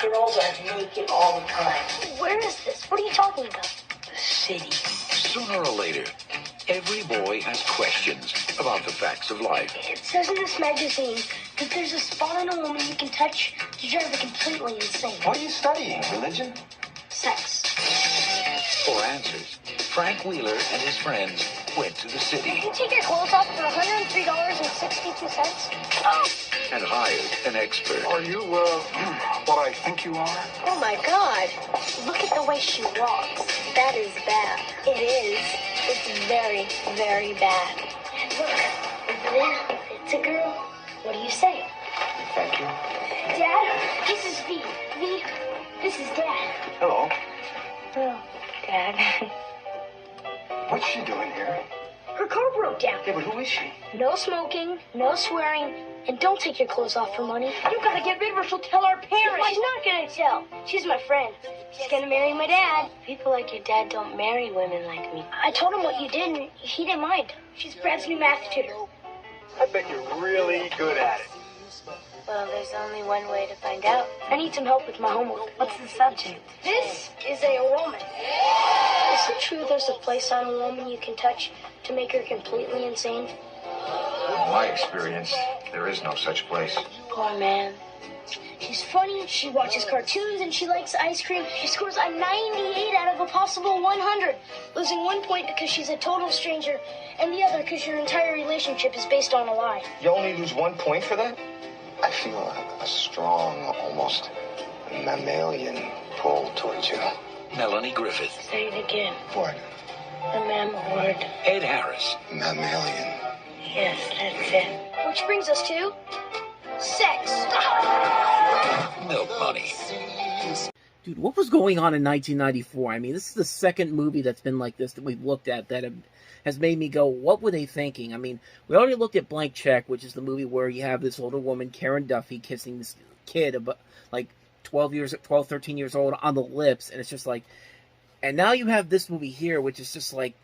girls are naked all the time. Where is this? What are you talking about? The city. Sooner or later, every boy has questions about the facts of life. It says in this magazine that there's a spot on a woman you can touch to drive her completely insane. What are you studying? Religion? Sex. For answers, Frank Wheeler and his friends went to the city You can take your clothes off for $103.62. Oh. and hired an expert. Are you, what I think you are? Oh my God. Look at the way she walks. That is bad. It is. It's very, very bad. And look, over there, it's a girl. What do you say? Thank you. Dad, this is V. V, this is Dad. Hello. Oh, Dad. What's she doing here? Her car broke down. Yeah, but who is she? No smoking, no swearing, and don't take your clothes off for money. You gotta get rid of her. She'll tell our parents. She's not gonna tell. She's my friend. She's gonna marry my dad. People like your dad don't marry women like me. I told him what you did, and he didn't mind. She's Brad's new math tutor. I bet you're really good at it. Well, there's only one way to find out. I need some help with my homework. What's the subject? This is a woman. Is it true there's a place on a woman you can touch to make her completely insane? In my experience, there is no such place. Poor man. She's funny, she watches cartoons, and she likes ice cream. She scores a 98 out of a possible 100, losing 1 point because she's a total stranger, and the other because your entire relationship is based on a lie. You only lose 1 point for that? I feel a strong, almost mammalian pull towards you. Melanie Griffith, Say it again. What? The mammal word. Ed Harris, Mammalian. Yes, that's it. Which brings us to sex. Milk Money. Dude, what was going on in 1994? I mean, this is the second movie that's been like this that we've looked at that has made me go, what were they thinking? I mean, we already looked at Blank Check, which is the movie where you have this older woman, Karen Duffy, kissing this kid about like 12, 13 years old on the lips, and it's just like, and now you have this movie here, which is just like,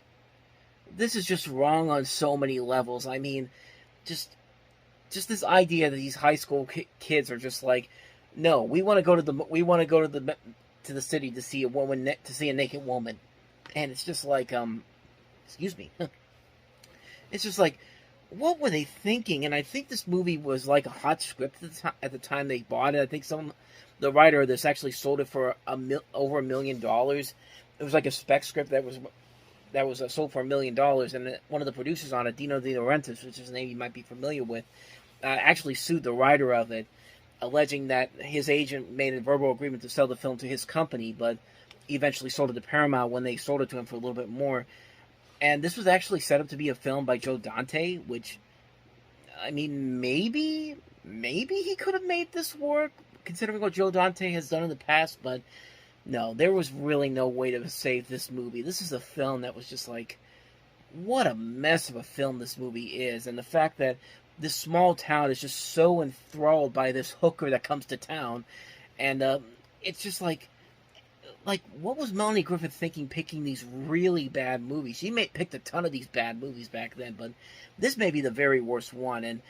this is just wrong on so many levels. I mean, just this idea that these high school kids are just like, no, we want to go to the city to see a woman, to see a naked woman, and it's just like, excuse me, it's just like, what were they thinking? And I think this movie was like a hot script at the time they bought it. I think the writer of this actually sold it for over $1 million. It was like a spec script that was sold for $1 million, and one of the producers on it, Dino De Laurentiis, which is a name you might be familiar with, actually sued the writer of it, alleging that his agent made a verbal agreement to sell the film to his company, but eventually sold it to Paramount when they sold it to him for a little bit more. And this was actually set up to be a film by Joe Dante, which, I mean, maybe he could have made this work, considering what Joe Dante has done in the past, but no, there was really no way to save this movie. This is a film that was just like, what a mess of a film this movie is, and the fact that this small town is just so enthralled by this hooker that comes to town, and it's just like, what was Melanie Griffith thinking picking these really bad movies? She picked a ton of these bad movies back then, but this may be the very worst one, and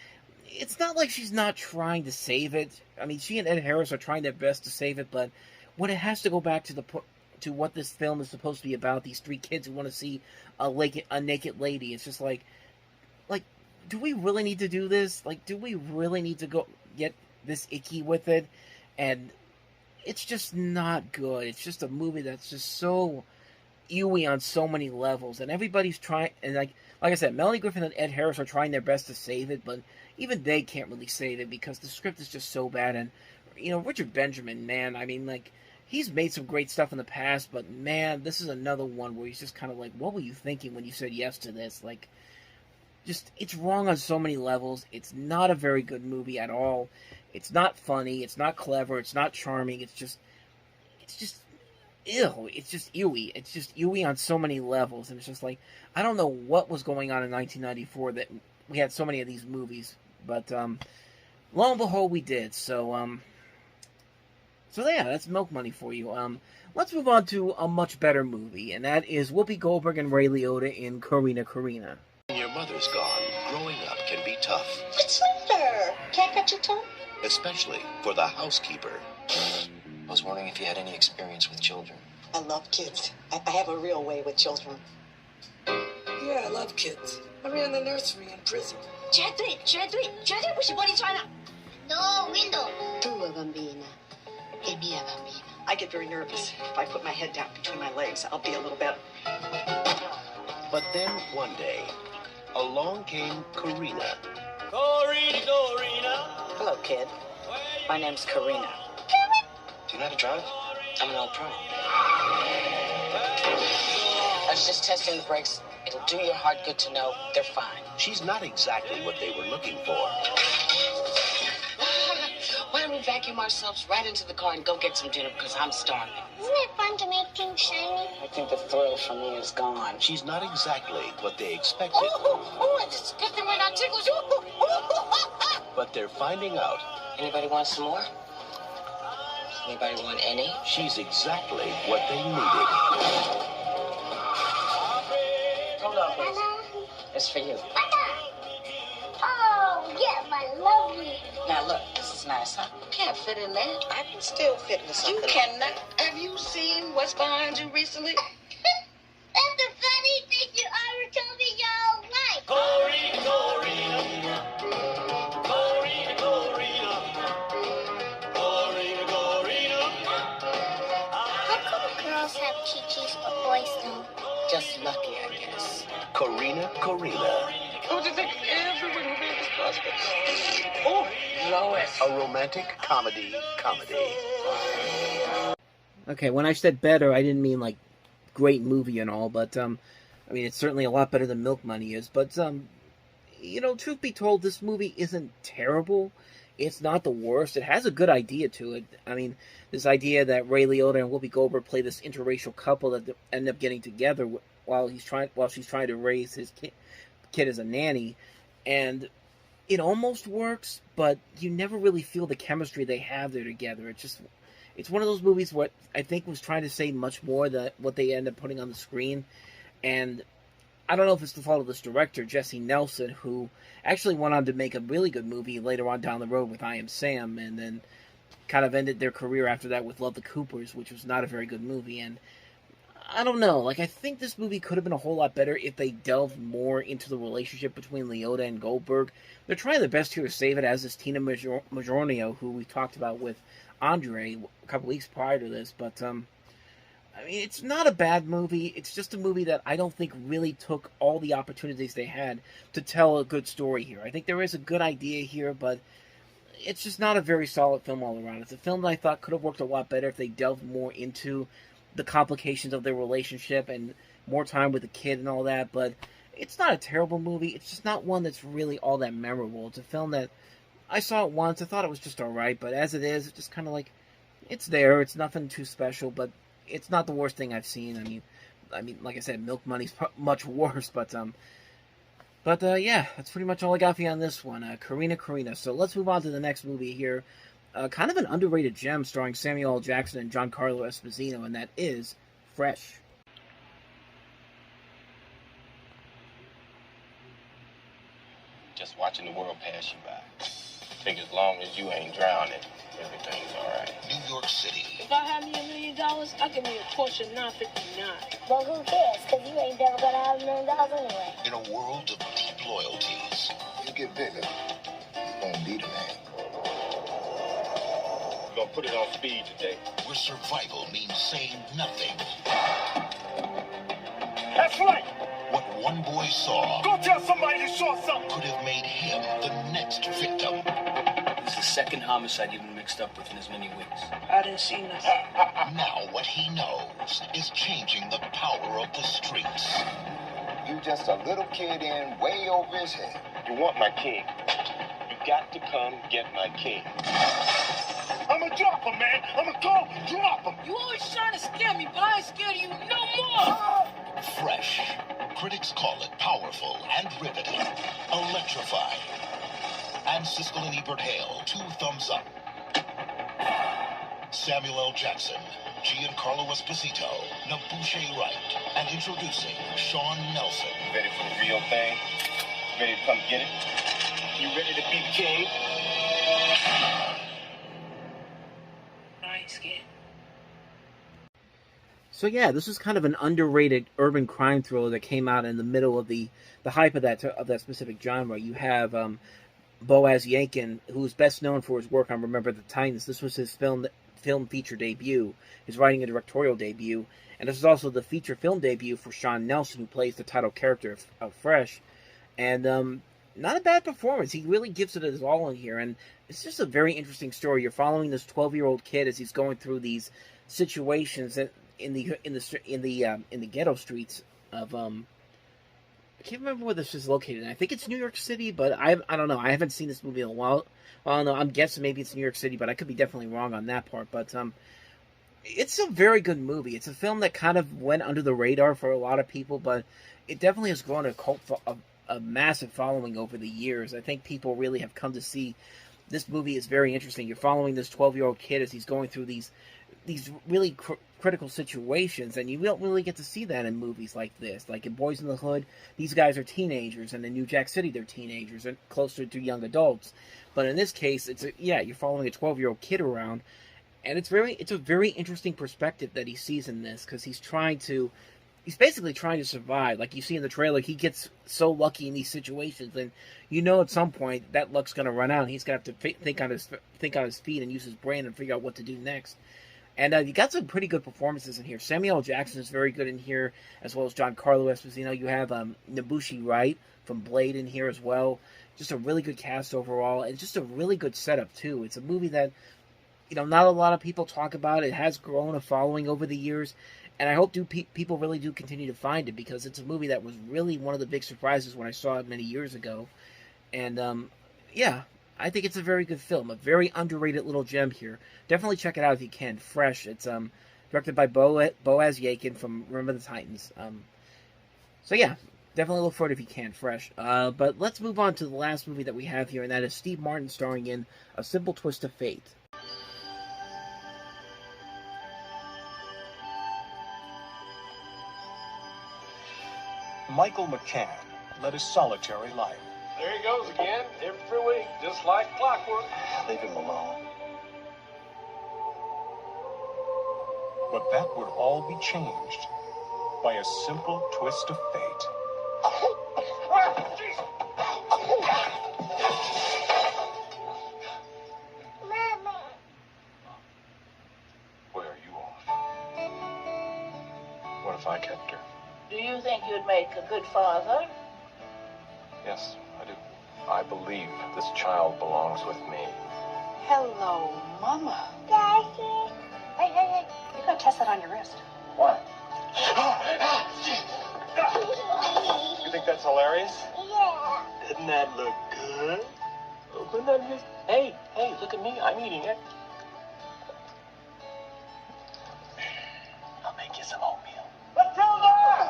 it's not like she's not trying to save it. I mean, she and Ed Harris are trying their best to save it, but when it has to go back to what this film is supposed to be about, these three kids who want to see a naked lady, it's just like, do we really need to do this? Like, do we really need to go get this icky with it? And it's just not good. It's just a movie that's just so ewy on so many levels, and everybody's trying, and like I said, Melanie Griffith and Ed Harris are trying their best to save it, but even they can't really save it because the script is just so bad. And Richard Benjamin, man, I mean, like, he's made some great stuff in the past, but man, this is another one where he's just kind of like, what were you thinking when you said yes to this? Like, just, it's wrong on so many levels. It's not a very good movie at all. It's not funny. It's not clever. It's not charming. It's just ew. It's just ewy. It's just ewy on so many levels. And it's just like, I don't know what was going on in 1994 that we had so many of these movies. But, lo and behold, we did. So yeah, that's Milk Money for you. Let's move on to a much better movie, and that is Whoopi Goldberg and Ray Liotta in Karina Karina. When your mother's gone, growing up can be tough. What's the matter? Can't catch your tongue? Especially for the housekeeper. was wondering if you had any experience with children. I love kids. I have a real way with children. Yeah, I love kids. I ran the nursery in prison. 绝对不许玻璃窗了。No window. Tua bambina e mia bambina. I get very nervous. If I put my head down between my legs, I'll be a little better. But then one day, along came Karina. Hello, kid. My name's Karina. Do you know how to drive? I'm an old pro. I was just testing the brakes. It'll do your heart good to know they're fine. She's not exactly what they were looking for. Why don't we vacuum ourselves right into the car and go get some dinner because I'm starving. Isn't it fun to make things shiny? I think the thrill for me is gone. She's not exactly what they expected. It's a good thing we're not ticklish. But they're finding out Anybody want some more? Anybody want any? she's exactly what they needed. Hold on, please. Mama. It's for you. Oh, yeah, my lovely. Now look, this is nice, huh? You can't fit in there. I can still fit into something. You cannot. Have you seen what's behind you recently? That's the funny thing you ever told me your whole life. How come girls have chi-chis but boys don't? Just lucky, I guess. Karina. Who do you think everyone who made this possible? Oh, Lois. A romantic comedy. Okay, when I said better, I didn't mean like great movie and all, but I mean it's certainly a lot better than Milk Money is. But you know, truth be told, this movie isn't terrible. It's not the worst. It has a good idea to it. I mean, this idea that Ray Liotta and Whoopi Goldberg play this interracial couple that end up getting together while she's trying to raise his kid as a nanny, and it almost works, but you never really feel the chemistry they have there together. It's one of those movies what I think was trying to say much more than what they end up putting on the screen, and I don't know if it's the fault of this director, Jesse Nelson, who actually went on to make a really good movie later on down the road with I Am Sam, and then kind of ended their career after that with Love the Coopers, which was not a very good movie. And I don't know, like, I think this movie could have been a whole lot better if they delved more into the relationship between Liotta and Goldberg. They're trying their best here to save it, as is Tina Majornio, who we talked about with Andre a couple weeks prior to this, but I mean, it's not a bad movie. It's just a movie that I don't think really took all the opportunities they had to tell a good story here. I think there is a good idea here, but it's just not a very solid film all around. It's a film that I thought could have worked a lot better if they delved more into the complications of their relationship and more time with the kid and all that, but it's not a terrible movie. It's just not one that's really all that memorable. It's a film that I saw it once. I thought it was just alright, but as it is, it's just kind of like, it's there. It's nothing too special, but it's not the worst thing I've seen. I mean, like I said, Milk Money's much worse, but yeah, that's pretty much all I got for you on this one. Karina. So let's move on to the next movie here. Kind of an underrated gem starring Samuel L. Jackson and Giancarlo Esposito, and that is Fresh. Just watching the world pass you by. Think as long as you ain't drowning, everything's alright. New York City. If I had me $1 million, I'd give me a Porsche 959. Well, who cares? Because you ain't never gonna have $1 million anyway. In a world of deep loyalties. You get bigger, you're gonna be the man. We're gonna put it on speed today. Where survival means saying nothing. That's right! What one boy saw Go tell somebody you saw something! could have made him the next victim. This is the second homicide you've been mixed up with in as many weeks. I didn't see nothing. Now what he knows is changing the power of the streets. You just a little kid in way over his head. You want my king. You got to come get my king. I'ma drop him, man! I'ma go drop him! You always trying to scare me, but I ain't scared of you no more! Fresh. Critics call it powerful and riveting. Electrifying. And Siskel and Ebert hail 2 thumbs up. Samuel L. Jackson, Giancarlo Esposito, Nabushe Wright, and introducing Sean Nelson. Ready for the real thing? Ready to come get it? You ready to be the king? I ain't scared. So yeah, this is kind of an underrated urban crime thriller that came out in the middle of the hype of that specific genre. You have Boaz Yankin, who's best known for his work on Remember the Titans. This was his film feature debut, his writing and directorial debut, and this is also the feature film debut for Sean Nelson, who plays the title character of Fresh. And not a bad performance. He really gives it his all in here, and it's just a very interesting story. You're following this 12-year-old kid as he's going through these situations in the ghetto streets of I can't remember where this is located. I think it's New York City, but I don't know. I haven't seen this movie in a while. Well, no, I'm guessing maybe it's New York City, but I could be definitely wrong on that part. But it's a very good movie. It's a film that kind of went under the radar for a lot of people, but it definitely has grown a massive following over the years. I think people really have come to see this movie is very interesting. You're following this 12-year-old kid as he's going through these really critical situations, and you don't really get to see that in movies like this. Like in Boys in the Hood, these guys are teenagers, and in New Jack City, they're teenagers and closer to young adults. But in this case, you're following a 12-year-old kid around, and it's a very interesting perspective that he sees in this, because he's basically trying to survive. Like you see in the trailer, he gets so lucky in these situations, and at some point that luck's going to run out, and he's going to have to think on his feet and use his brain and figure out what to do next. And you got some pretty good performances in here. Samuel L. Jackson is very good in here, as well as Giancarlo Esposito. You have Nabushi Wright from Blade in here as well. Just a really good cast overall, and just a really good setup too. It's a movie that not a lot of people talk about. It has grown a following over the years, and I hope people really do continue to find it, because it's a movie that was really one of the big surprises when I saw it many years ago. And I think it's a very good film, a very underrated little gem here. Definitely check it out if you can. Fresh. It's directed by Boaz Yankin from Remember the Titans. Definitely look for it if you can. Fresh. But let's move on to the last movie that we have here, and that is Steve Martin starring in A Simple Twist of Fate. Michael McCann led a solitary life. There he goes again, every week, just like clockwork. Leave him alone. But that would all be changed by a simple twist of fate. Where are you off? What if I kept her? Do you think you'd make a good father? Yes, I do. I believe this child belongs with me. Hello, Mama. Daddy. Hey. You gotta test that on your wrist. What? You think that's hilarious? Yeah. Doesn't that look good? Open that wrist. Hey, look at me. I'm eating it. I'll make you some oatmeal.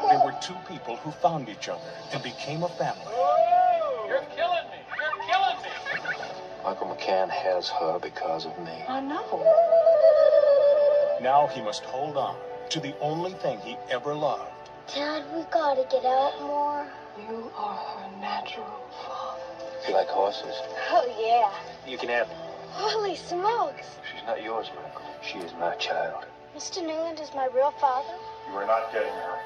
There were two people who found each other and became a family. Whoa! You're killing me. You're killing me. Michael McCann has her because of me. I know. Now he must hold on to the only thing he ever loved. Dad, we gotta get out more. You are her natural father. You like horses? Oh, yeah. You can have them. Holy smokes. She's not yours, Michael. She is my child. Mr. Newland is my real father? You are not getting her.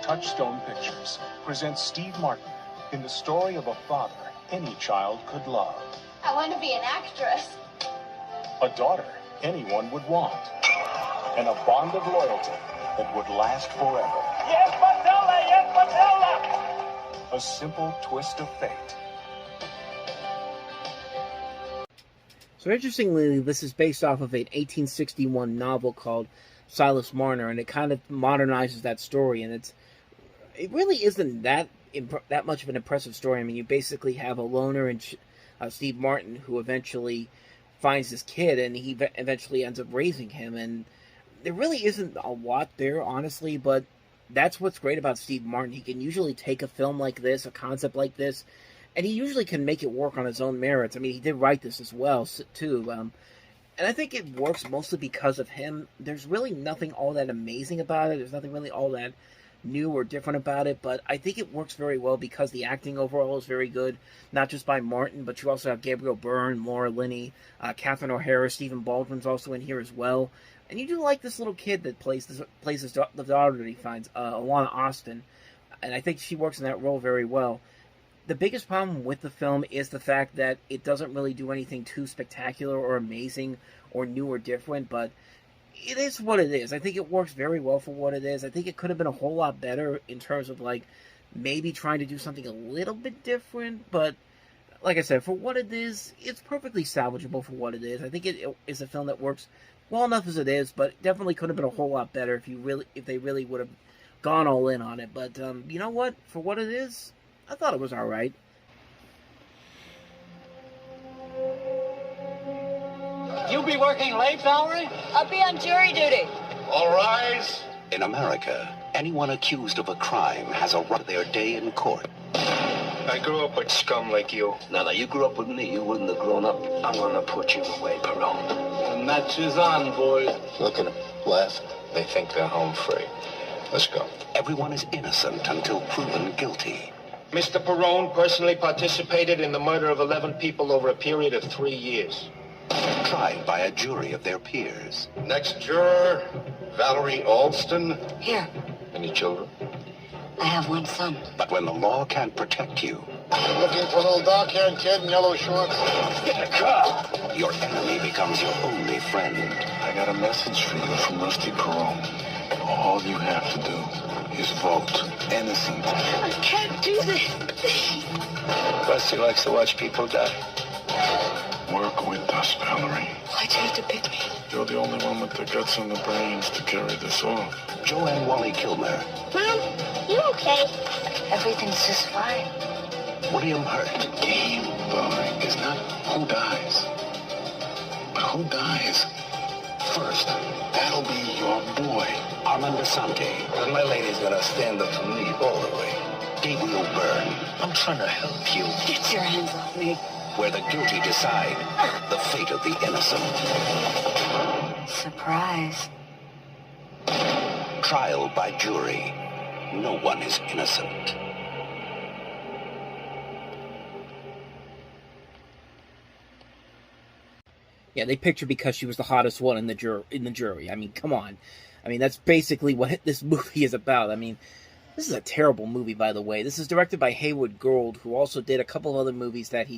Touchstone Pictures presents Steve Martin in the story of a father any child could love. I want to be an actress. A daughter anyone would want. And a bond of loyalty that would last forever. Yes, Matilda! Yes, Matilda! A simple twist of fate. So interestingly, this is based off of an 1861 novel called Silas Marner, and it kind of modernizes that story, and it really isn't that much of an impressive story. I mean, you basically have a loner and Steve Martin who eventually finds this kid, and he eventually ends up raising him, and there really isn't a lot there, honestly, but that's what's great about Steve Martin. He can usually take a film like this, a concept like this, and he usually can make it work on his own merits. I mean, he did write this as well, too, and I think it works mostly because of him. There's really nothing all that amazing about it. There's nothing really all that new or different about it, but I think it works very well because the acting overall is very good, not just by Martin, but you also have Gabriel Byrne, Laura Linney, Catherine O'Hara, Stephen Baldwin's also in here as well. And you do like this little kid that plays the daughter that he finds, Alana Austin, and I think she works in that role very well. The biggest problem with the film is the fact that it doesn't really do anything too spectacular or amazing or new or different, but it is what it is. I think it works very well for what it is. I think it could have been a whole lot better in terms of, like, maybe trying to do something a little bit different, but like I said, for what it is, it's perfectly salvageable for what it is. I think it is a film that works well enough as it is, but definitely could have been a whole lot better if they really would have gone all in on it. But you know what? For what it is, I thought it was all right. You be working late, Valerie? I'll be on jury duty. All rise. In America, anyone accused of a crime has a right to their day in court. I grew up with scum like you. Now that you grew up with me, you wouldn't have grown up. I'm gonna put you away, Perone. The match is on, boys. Look at them, laughing. They think they're home free. Let's go. Everyone is innocent until proven guilty. Mr. Perone personally participated in the murder of 11 people over a period of 3 years. Tried by a jury of their peers. Next juror, Valerie Alston. Here, Any children? I have one son. But when the law can't protect you, Looking for a little dark-haired kid in yellow shorts? get a car. Your enemy becomes your only friend. I got a message for you from Rusty Perone. All you have to do is vote innocent. I can't do this. Rusty likes to watch people die. Work with us, Valerie. Why'd you have to pick me? You're the only one with the guts and the brains to carry this off. Joanne Wally Kilmer, Mom, you okay? Everything's just fine. William Hurt, The game, Valerie, is not who dies, but who dies first. That'll be your boy. Armand Asante, And my lady's gonna stand up for me all the way. Gabriel Byrne, I'm trying to help you. Get your hands off me. where the guilty decide the fate of the innocent. Surprise. Trial by jury. No one is innocent. Yeah, they picked her because she was the hottest one in the jury. I mean, come on. I mean, that's basically what this movie is about. I mean, this is a terrible movie, by the way. This is directed by Haywood Gould, who also did a couple of other movies that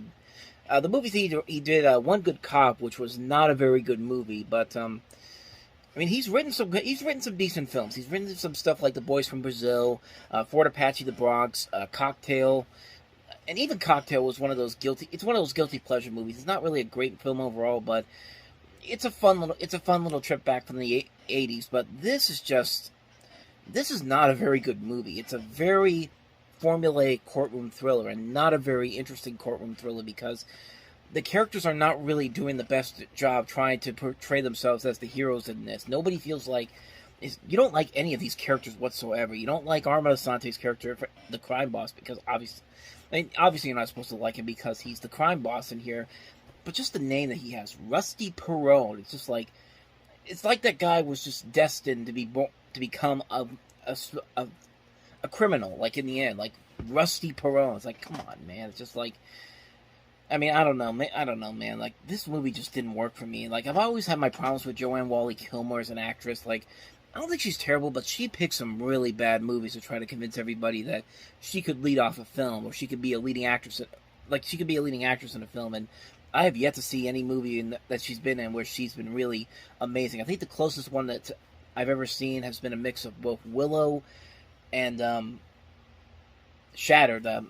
the movies he did, One Good Cop, which was not a very good movie, but I mean, he's written some decent films. He's written some stuff like The Boys from Brazil, Fort Apache, The Bronx, Cocktail, and even Cocktail was one of those guilty pleasure movies. It's not really a great film overall, but it's a fun little trip back from the 80s. But this is not a very good movie. It's a very formulaic courtroom thriller, and not a very interesting courtroom thriller, because the characters are not really doing the best job trying to portray themselves as the heroes in this. Nobody feels like... You don't like any of these characters whatsoever. You don't like Armand Asante's character, the crime boss, because obviously you're not supposed to like him because he's the crime boss in here, but just the name that he has, Rusty Perone, it's just like... It's like that guy was just destined to become a criminal, like, in the end, like Rusty Perone. It's like, come on, man. It's just like, I mean, I don't know, man. Like, this movie just didn't work for me. Like, I've always had my problems with Joanne Wally Kilmer as an actress. Like, I don't think she's terrible, but she picks some really bad movies to try to convince everybody that she could lead off a film, or she could be a leading actress. Like, she could be a leading actress in a film, and I have yet to see any movie that she's been in where she's been really amazing. I think the closest one that I've ever seen has been a mix of both Willow and Shattered. I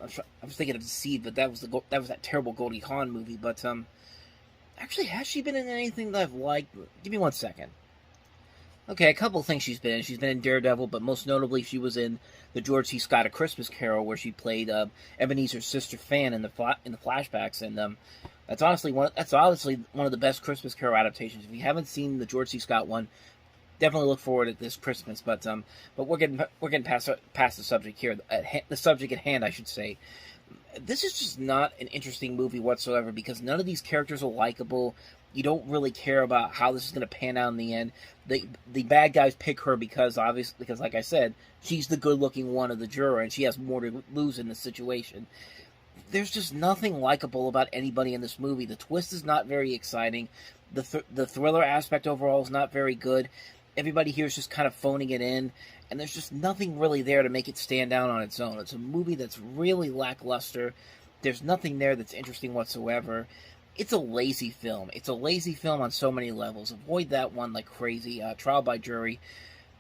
was thinking of Seed, but that was that terrible Goldie Hawn movie. But actually, has she been in anything that I've liked? Give me 1 second. Okay, a couple of things she's been in. She's been in Daredevil, but most notably, she was in the George C. Scott A Christmas Carol, where she played Ebenezer's sister Fan in the flashbacks, and that's honestly one of the best Christmas Carol adaptations. If you haven't seen the George C. Scott one, definitely look forward to this Christmas. But we're getting past the subject here. The subject at hand, I should say. This is just not an interesting movie whatsoever, because none of these characters are likable. You don't really care about how this is going to pan out in the end. The bad guys pick her because, like I said, she's the good-looking one of the juror, and she has more to lose in this situation. There's just nothing likable about anybody in this movie. The twist is not very exciting. The thriller aspect overall is not very good. Everybody here is just kind of phoning it in, and there's just nothing really there to make it stand out on its own. It's a movie that's really lackluster. There's nothing there that's interesting whatsoever. It's a lazy film. It's a lazy film on so many levels. Avoid that one like crazy. Trial by Jury.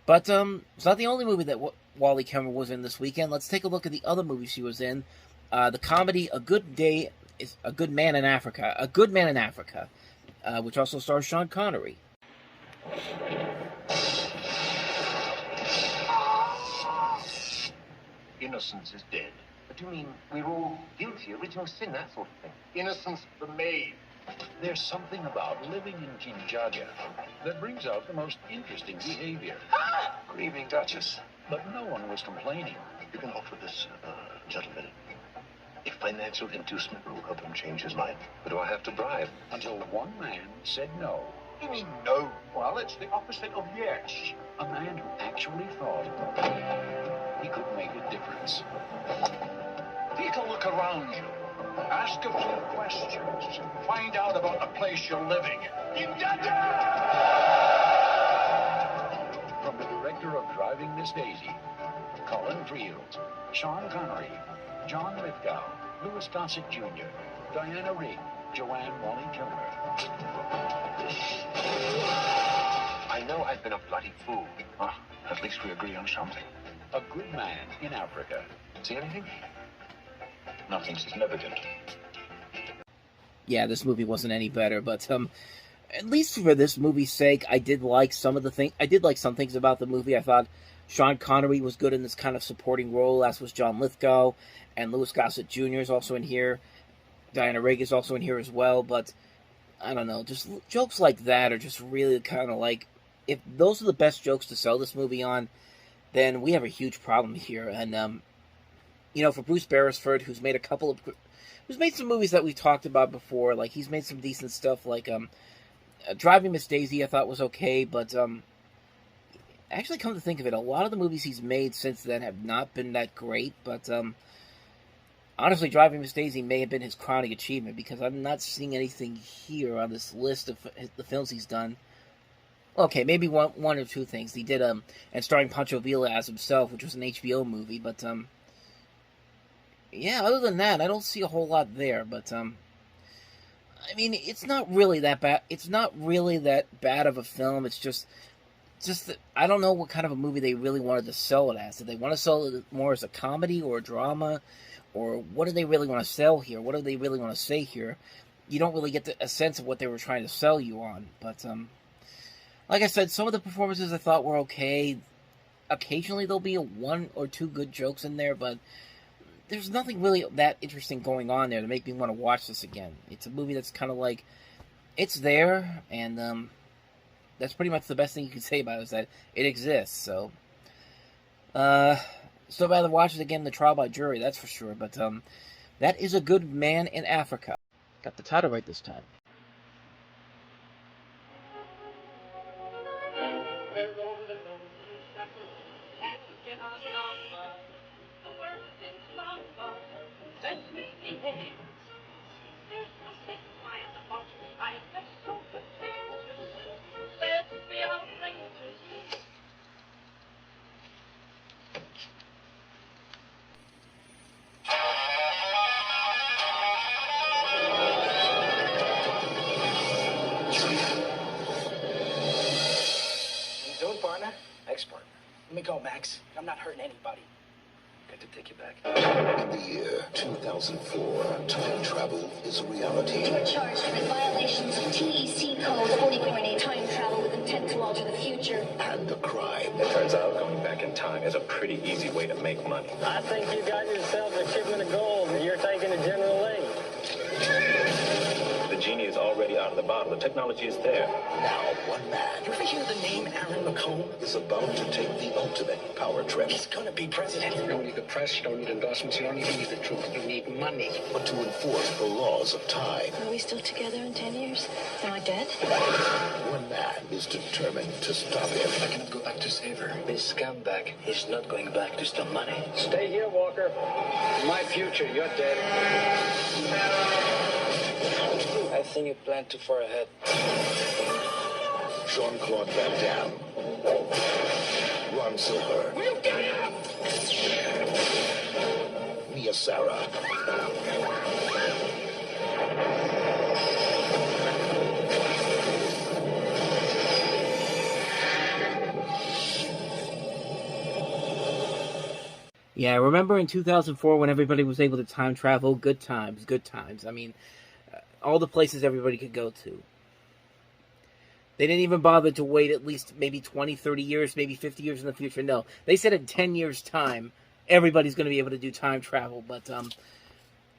But it's not the only movie that Wally Kilmer was in this weekend. Let's take a look at the other movies she was in. The comedy A Good Man in Africa, which also stars Sean Connery. Innocence is dead. But you mean we're all guilty, original sin, that sort of thing? Innocence remains. There's something about living in Kinjaga that brings out the most interesting behavior. Good evening, Duchess. But no one was complaining. You can offer this gentleman a financial inducement will help him change his mind. But do I have to bribe? Until one man said no. You mean no? Well, it's the opposite of yes. A man who actually thought he could make a difference. Take a look around you. Ask a few questions. Find out about the place you're living. From the director of Driving Miss Daisy, Colin Friels, Sean Connery, John Lithgow, Louis Gossett Jr., Diana Rigg, Joanne Wally Kilmer. I know I've been a bloody fool. Well, at least we agree on something. A Good Man in Africa. See anything? Nothing significant. Yeah, this movie wasn't any better, but at least for this movie's sake, I did like some things about the movie. I thought Sean Connery was good in this kind of supporting role, as was John Lithgow, and Louis Gossett Jr. is also in here. Diana Rigg is also in here as well, but I don't know, just jokes like that are just really kind of like, if those are the best jokes to sell this movie on, then we have a huge problem here. And for Bruce Beresford, who's made some movies that we've talked about before, like he's made some decent stuff, like Driving Miss Daisy I thought was okay, but actually come to think of it, a lot of the movies he's made since then have not been that great, but honestly, Driving Miss Daisy may have been his crowning achievement, because I'm not seeing anything here on this list of the films he's done. Okay, maybe one or two things. He did, and starring Pancho Villa as himself, which was an HBO movie, but, yeah, other than that, I don't see a whole lot there, but, I mean, it's not really that bad. It's not really that bad of a film. It's just that I don't know what kind of a movie they really wanted to sell it as. Did they want to sell it more as a comedy or a drama? Or what do they really want to sell here? What do they really want to say here? You don't really get a sense of what they were trying to sell you on, but, like I said, some of the performances I thought were okay. Occasionally there'll be one or two good jokes in there, but there's nothing really that interesting going on there to make me want to watch this again. It's a movie that's kind of like, it's there, and that's pretty much the best thing you can say about it, is that it exists. So still rather watch it again, The Trial by Jury, that's for sure. But that is A Good Man in Africa. Got the title right this time. Expert. Let me go, Max. I'm not hurting anybody. Got to take you back. In the year 2004, time travel is a reality. You are charged with violations of TEC Code 40.8, time travel with intent to alter the future. And a crime. It turns out going back in time is a pretty easy way to make money. I think you got yourself a shipment of gold and you're taking a General Lee. The genie is already out of the bottle. The technology is there. Now, one man You ever hear the name Aaron McComb? is about to take the ultimate power trip. He's gonna be president. You don't need the press, you don't need endorsements, you don't even need the truth. You need money. But to enforce the laws of time, Are we still together in 10 years? Am I dead? one man is determined to stop him. I cannot go back to save her. This scumbag is not going back to steal money. Stay here, Walker. It's my future. You're dead. As think you planned too far ahead. Jean-Claude Van Damme. Ron Silver. Will you get him? Mia Sara. Yeah, I remember in 2004 when everybody was able to time travel. Good times, good times. I mean, all the places everybody could go to. They didn't even bother to wait at least maybe 20, 30 years, maybe 50 years in the future. No, they said in 10 years' time, everybody's going to be able to do time travel. But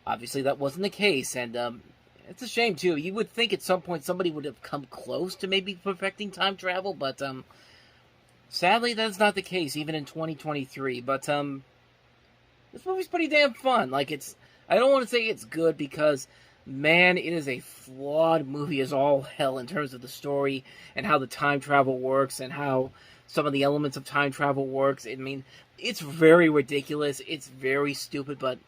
obviously that wasn't the case. And it's a shame, too. You would think at some point somebody would have come close to maybe perfecting time travel. But sadly, that's not the case, even in 2023. But this movie's pretty damn fun. Like, I don't want to say it's good because, man, it is a flawed movie as all hell in terms of the story and how the time travel works and how some of the elements of time travel works. I mean, it's very ridiculous. It's very stupid, but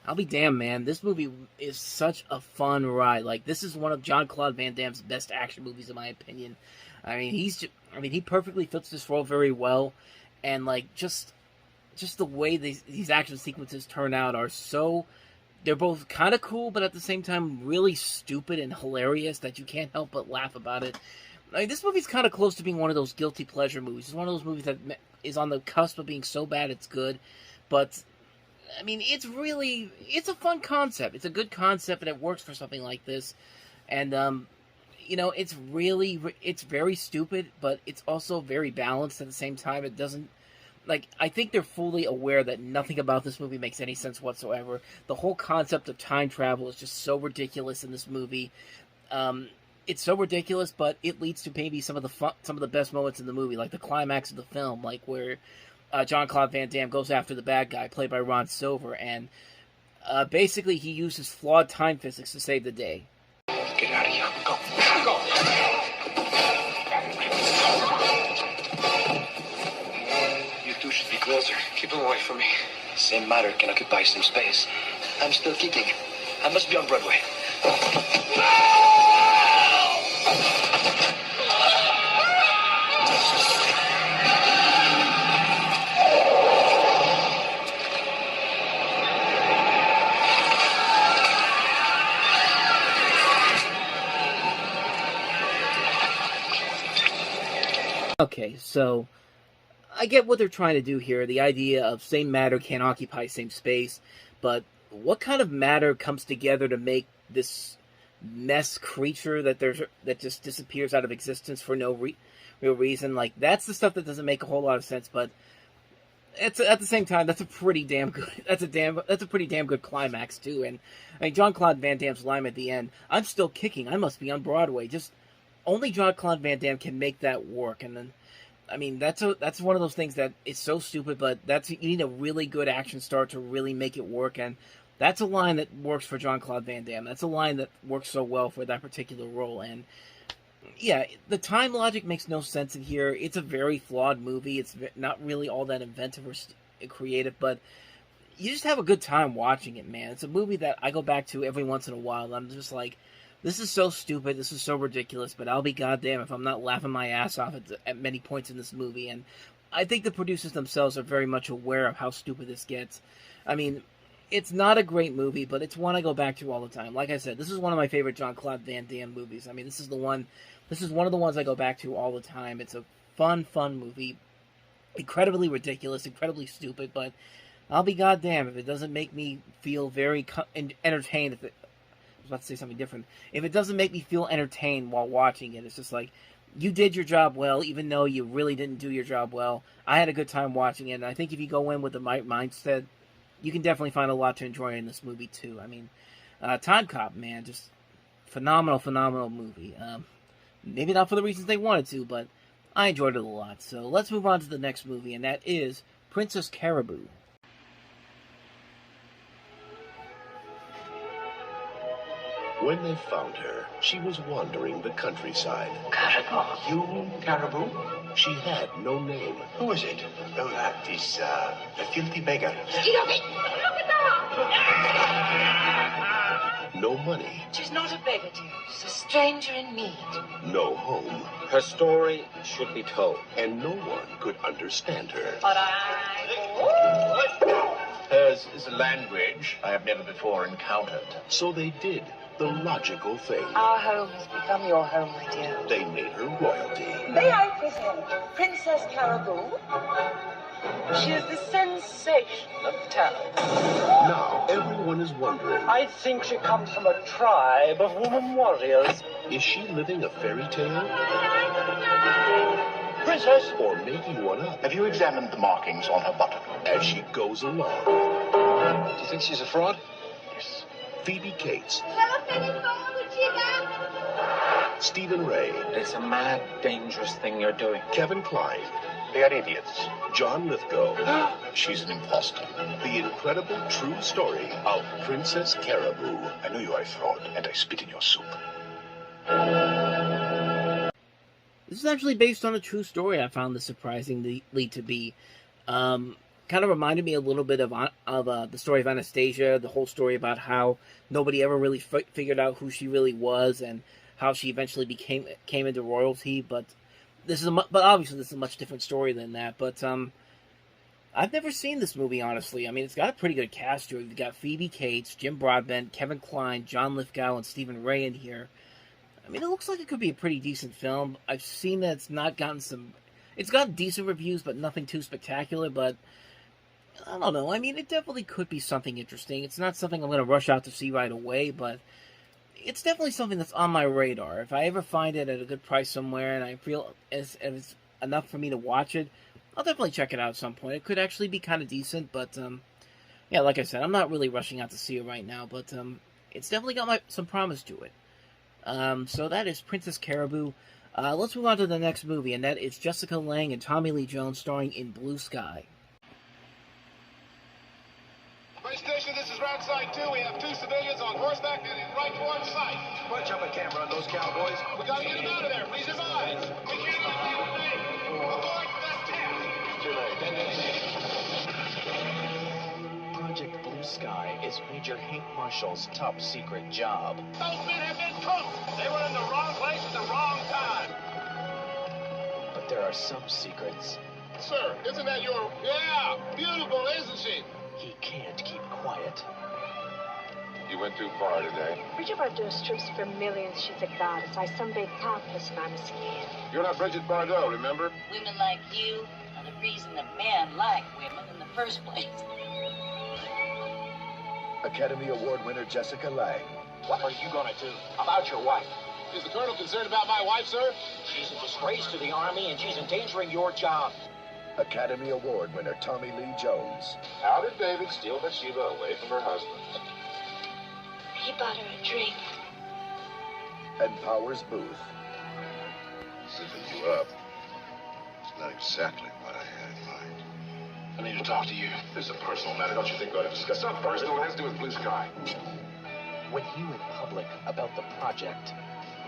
I'll be damned, man. This movie is such a fun ride. Like, this is one of Jean-Claude Van Damme's best action movies, in my opinion. I mean, he perfectly fits this role very well, and like just the way these action sequences turn out are so. They're both kind of cool, but at the same time really stupid and hilarious that you can't help but laugh about it. I mean, this movie's kind of close to being one of those guilty pleasure movies. It's one of those movies that is on the cusp of being so bad it's good, but I mean, it's a fun concept. It's a good concept, and it works for something like this. And you know, it's very stupid, but it's also very balanced at the same time. It doesn't. Like, I think they're fully aware that nothing about this movie makes any sense whatsoever. The whole concept of time travel is just so ridiculous in this movie. It's so ridiculous, but it leads to maybe some of the best moments in the movie, like the climax of the film, like where Jean-Claude Van Damme goes after the bad guy, played by Ron Silver, and basically he uses flawed time physics to save the day. Get out of here. Go. Go. You should be closer. Keep him away from me. Same matter can occupy same space. I'm still kicking. I must be on Broadway. Okay, so I get what they're trying to do here. The idea of same matter can't occupy same space, but what kind of matter comes together to make this mess creature that just disappears out of existence for no real reason? Like, that's the stuff that doesn't make a whole lot of sense. But at the same time, that's a pretty damn good. That's a pretty damn good climax too. And I mean, Jean-Claude Van Damme's line at the end, "I'm still kicking. I must be on Broadway." Just only Jean-Claude Van Damme can make that work. And then, I mean, that's one of those things that is so stupid, but you need a really good action star to really make it work, and that's a line that works for Jean-Claude Van Damme. That's a line that works so well for that particular role, and yeah, the time logic makes no sense in here. It's a very flawed movie. It's not really all that inventive or creative, but you just have a good time watching it, man. It's a movie that I go back to every once in a while. I'm just like, this is so stupid, this is so ridiculous, but I'll be goddamn if I'm not laughing my ass off at many points in this movie. And I think the producers themselves are very much aware of how stupid this gets. I mean, it's not a great movie, but it's one I go back to all the time. Like I said, this is one of my favorite Jean-Claude Van Damme movies. I mean, this is one of the ones I go back to all the time. It's a fun movie. Incredibly ridiculous, incredibly stupid, but I'll be goddamn if it doesn't make me feel very entertained. I was about to say something different. If it doesn't make me feel entertained while watching it, it's just like, you did your job well, even though you really didn't do your job well. I had a good time watching it, and I think if you go in with the right mindset, you can definitely find a lot to enjoy in this movie, too. I mean, Time Cop, man, just phenomenal movie. Maybe not for the reasons they wanted to, but I enjoyed it a lot. So let's move on to the next movie, and that is Princess Caribou. When they found her, she was wandering the countryside. Caribou. You, Caribou? She had no name. Who is it? Oh, that is, the filthy beggar. no money. She's not a beggar, dear. She's a stranger in need. No home. Her story should be told. And no one could understand her. But Hers is a language I have never before encountered. So they did the logical thing. our home has become your home, my dear. They made her royalty. May I present Princess Caribou? She is the sensation of the town. Now everyone is wondering, I think she comes from a tribe of woman warriors. is she living a fairy tale? Princess! Or making one up Have you examined the markings on her button? as she goes along? Do you think she's a fraud? Yes. Phoebe Cates, Stephen Ray, It's a mad, dangerous thing you're doing. Kevin Kline, They are idiots. John Lithgow. She's an imposter. The incredible true story of Princess Caribou. I knew you were a fraud, and I spit in your soup. This is actually based on a true story. I found this surprisingly to be. Kind of reminded me a little bit of the story of Anastasia, the whole story about how nobody ever really figured out who she really was and how she eventually came into royalty. But obviously this is a much different story than that. But I've never seen this movie, honestly. I mean, it's got a pretty good cast to it. You've got Phoebe Cates, Jim Broadbent, Kevin Kline, John Lithgow, and Stephen Ray in here. I mean, it looks like it could be a pretty decent film. I've seen that it's gotten decent reviews, but nothing too spectacular. But I don't know. I mean, it definitely could be something interesting. It's not something I'm going to rush out to see right away, but it's definitely something that's on my radar. If I ever find it at a good price somewhere and I feel it's enough for me to watch it, I'll definitely check it out at some point. It could actually be kind of decent, but yeah, like I said, I'm not really rushing out to see it right now, but it's definitely got some promise to it. So that is Princess Caribou. Let's move on to the next movie, and that is Jessica Lange and Tommy Lee Jones starring in Blue Sky. Base station, this is route side 2. We have 2 civilians on horseback heading right towards sight. Bunch up a camera on those cowboys. We gotta get them out of there. Please advise. We can't let you away. Avoid that tent. It's too late. Project Blue Sky is Major Hank Marshall's top secret job. Those men have been cooked. They were in the wrong place at the wrong time. But there are some secrets Sir, isn't that your... Yeah, beautiful, isn't she? he can't keep quiet. You went too far today. Bridget Bardot's troops for millions. She's a goddess. I sunbathe topless and I'm scared. You're not Bridget Bardot, remember? Women like you are the reason that men like women in the first place. Academy Award winner Jessica Lange. What are you gonna do about your wife? Is the colonel concerned about my wife, sir? She's a disgrace to the Army, and she's endangering your job. Academy Award winner Tommy Lee Jones. How did David steal Bathsheba away from her husband? He bought her a drink. And Powers Booth. Zipping you up. It's not exactly what I had in mind. I need to talk to you. This is a personal matter. Don't you think we ought to discuss something personal? It has to do with Blue Sky. When he went public about the project,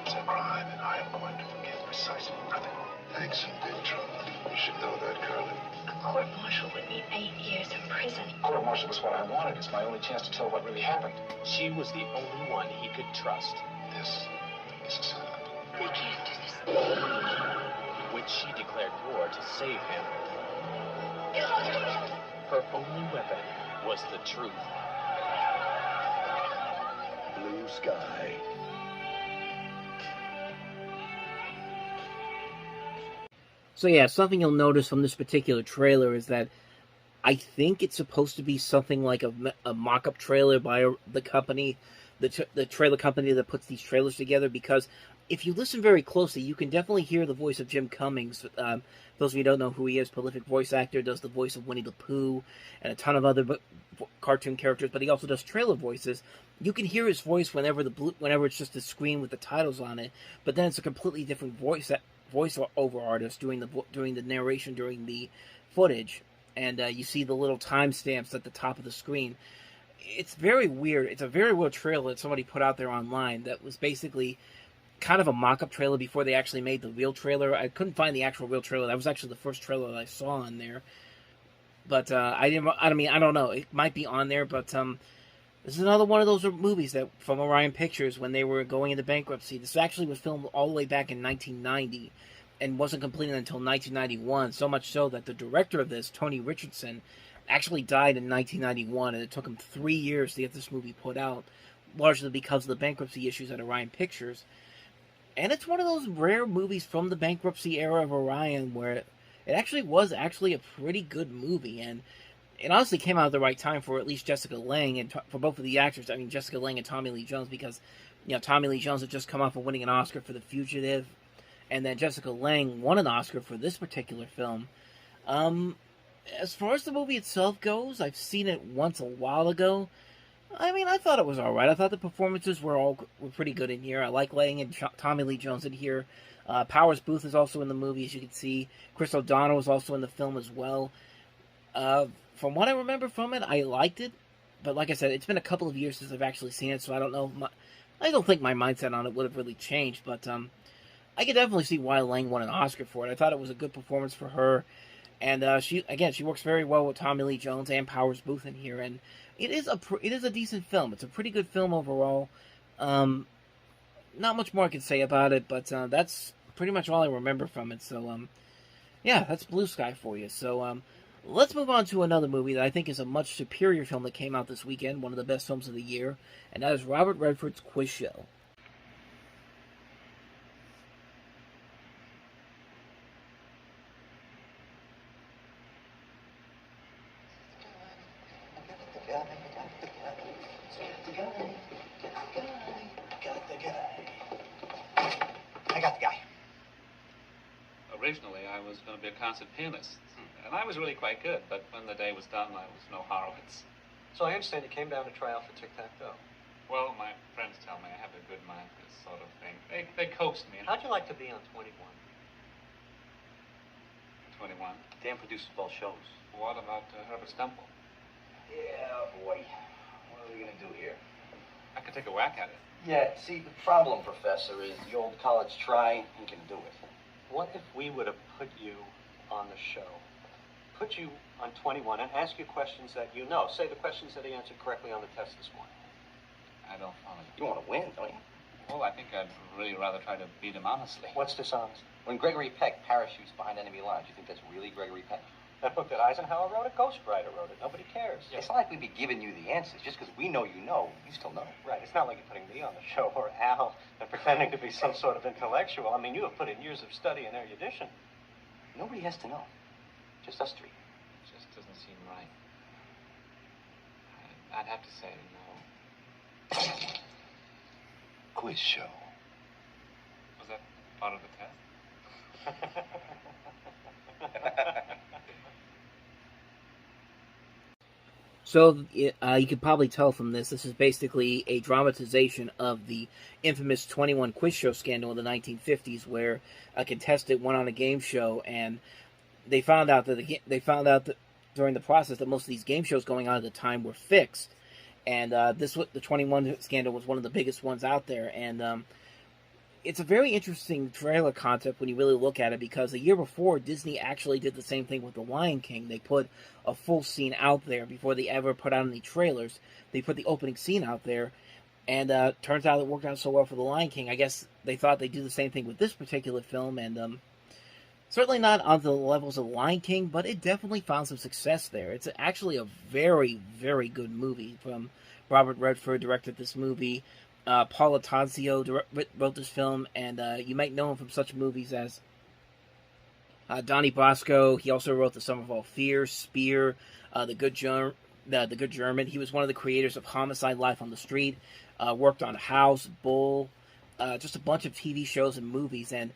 It's a crime, and I am going to forgive precisely nothing. Hank's in big trouble. You should know that, Carlin. A court-martial would mean 8 years in prison. Court-martial is what I wanted. It's my only chance to tell what really happened. she was the only one he could trust. This is a setup. They can't do this. When she declared war to save him, her only weapon was the truth. Blue Sky. So yeah, something you'll notice from this particular trailer is that I think it's supposed to be something like a mock-up trailer by the company, the trailer company that puts these trailers together, because if you listen very closely, you can definitely hear the voice of Jim Cummings. Those of you who don't know who he is, prolific voice actor, does the voice of Winnie the Pooh and a ton of other cartoon characters, but he also does trailer voices. You can hear his voice whenever it's just a screen with the titles on it, but then it's a completely different voiceover artist doing the narration during the footage, and you see the little timestamps at the top of the screen. It's very weird. It's a very weird trailer that somebody put out there online that was basically kind of a mock-up trailer before they actually made the real trailer. I couldn't find the actual real trailer. That was actually the first trailer that I saw on there. But I don't know. It might be on there, but This is another one of those movies that from Orion Pictures when they were going into bankruptcy. This actually was filmed all the way back in 1990 and wasn't completed until 1991, so much so that the director of this, Tony Richardson, actually died in 1991, and it took him 3 years to get this movie put out, largely because of the bankruptcy issues at Orion Pictures. And it's one of those rare movies from the bankruptcy era of Orion where it actually was a pretty good movie, and it honestly came out at the right time for at least Jessica Lange and for both of the actors. I mean, Jessica Lange and Tommy Lee Jones, because Tommy Lee Jones had just come off of winning an Oscar for The Fugitive, and then Jessica Lange won an Oscar for this particular film. As far as the movie itself goes, I've seen it once a while ago. I mean, I thought it was alright. I thought the performances were pretty good in here. I like Lange and Tommy Lee Jones in here. Powers Booth is also in the movie, as you can see. Chris O'Donnell is also in the film as well. From what I remember from it, I liked it. But like I said, it's been a couple of years since I've actually seen it, so I don't know. I don't think my mindset on it would have really changed. But I could definitely see why Lange won an Oscar for it. I thought it was a good performance for her. And she works very well with Tommy Lee Jones and Powers Booth in here. And it is a decent film. It's a pretty good film overall. Not much more I can say about it, but that's pretty much all I remember from it. So, yeah, that's Blue Sky for you. So, let's move on to another movie that I think is a much superior film that came out this weekend, one of the best films of the year, and that is Robert Redford's Quiz Show. I got the guy. Originally, I was going to be a concert pianist, and I was really quite good, but when the day was done, I was no Horowitz. So I understand you came down to try out for tic-tac-toe. Well, my friends tell me I have a good mind for this sort of thing. They coaxed me. How'd you like to be on 21? 21? Dan produces both shows. What about Herbert Stumple? Yeah, boy. What are we going to do here? I could take a whack at it. Yeah, see, the problem, Professor, is the old college try, he can do it. What if we were to put you on the show? Put you on 21 and ask you questions that you know. Say the questions that he answered correctly on the test this morning. I don't follow you. You want to win, don't you? Well, I think I'd really rather try to beat him honestly. What's dishonest? When Gregory Peck parachutes behind enemy lines, you think that's really Gregory Peck? That book that Eisenhower wrote, a ghostwriter wrote it. Nobody cares. Yeah. It's not like we'd be giving you the answers. Just because we know you know, you still know. Right. It's not like you're putting me on the show or Al and pretending to be some sort of intellectual. I mean, you have put in years of study and erudition. Nobody has to know. Just us three. It just doesn't seem right. I'd have to say no. Quiz show. Was that part of the test? So, you can probably tell from this is basically a dramatization of the infamous 21 quiz show scandal in the 1950s, where a contestant went on a game show, and they found out that during the process that most of these game shows going on at the time were fixed, and the 21 scandal was one of the biggest ones out there, and it's a very interesting trailer concept when you really look at it, because the year before, Disney actually did the same thing with The Lion King. They put a full scene out there before they ever put out any trailers. They put the opening scene out there, and turns out it worked out so well for The Lion King. I guess they thought they'd do the same thing with this particular film, and certainly not on the levels of The Lion King, but it definitely found some success there. It's actually a very, very good movie. From Robert Redford directed this movie. Paul Atancio wrote this film, and you might know him from such movies as Donnie Brasco. He also wrote The Sum of All Fear, Spear, The Good German. He was one of the creators of Homicide: Life on the Street. Worked on House, Bull, just a bunch of TV shows and movies, and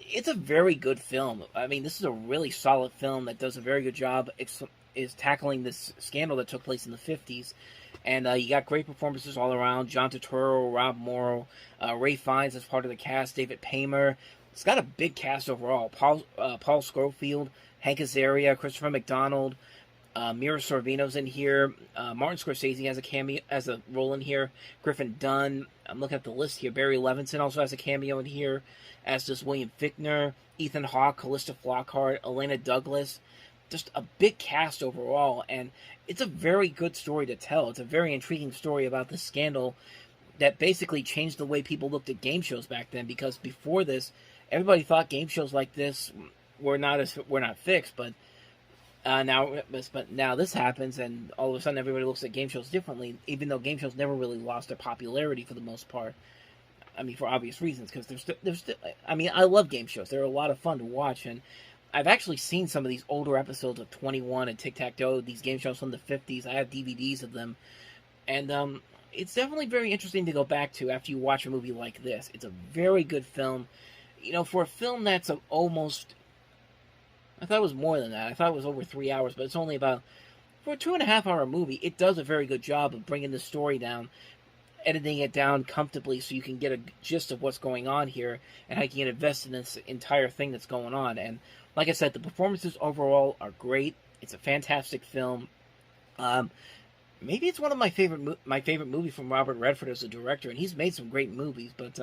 it's a very good film. I mean, this is a really solid film that does a very good job is tackling this scandal that took place in the 50s. And you got great performances all around. John Turturro, Rob Morrow, Ray Fiennes as part of the cast, David Paymer. It's got a big cast overall. Paul Schofield, Hank Azaria, Christopher McDonald, Mira Sorvino's in here. Martin Scorsese has a cameo, as a role in here. Griffin Dunn. I'm looking at the list here. Barry Levinson also has a cameo in here, as does William Fichtner, Ethan Hawke, Callista Flockhart, Elena Douglas. just a big cast overall, and it's a very good story to tell. It's a very intriguing story about the scandal that basically changed the way people looked at game shows back then, because before this, everybody thought game shows like this were not fixed, but now this happens, and all of a sudden everybody looks at game shows differently, even though game shows never really lost their popularity for the most part. I mean, for obvious reasons, because there's still, I mean, I love game shows. They're a lot of fun to watch, and I've actually seen some of these older episodes of 21 and Tic-Tac-Toe, these game shows from the 50s. I have DVDs of them, and it's definitely very interesting to go back to after you watch a movie like this. It's a very good film. You know, for a film that's almost, I thought it was more than that. I thought it was over 3 hours, but it's only about, for a 2.5-hour movie, it does a very good job of bringing the story down, editing it down comfortably so you can get a gist of what's going on here and how you can get invested in this entire thing that's going on. And like I said, the performances overall are great. It's a fantastic film. Maybe it's one of my favorite movies from Robert Redford as a director, and he's made some great movies. But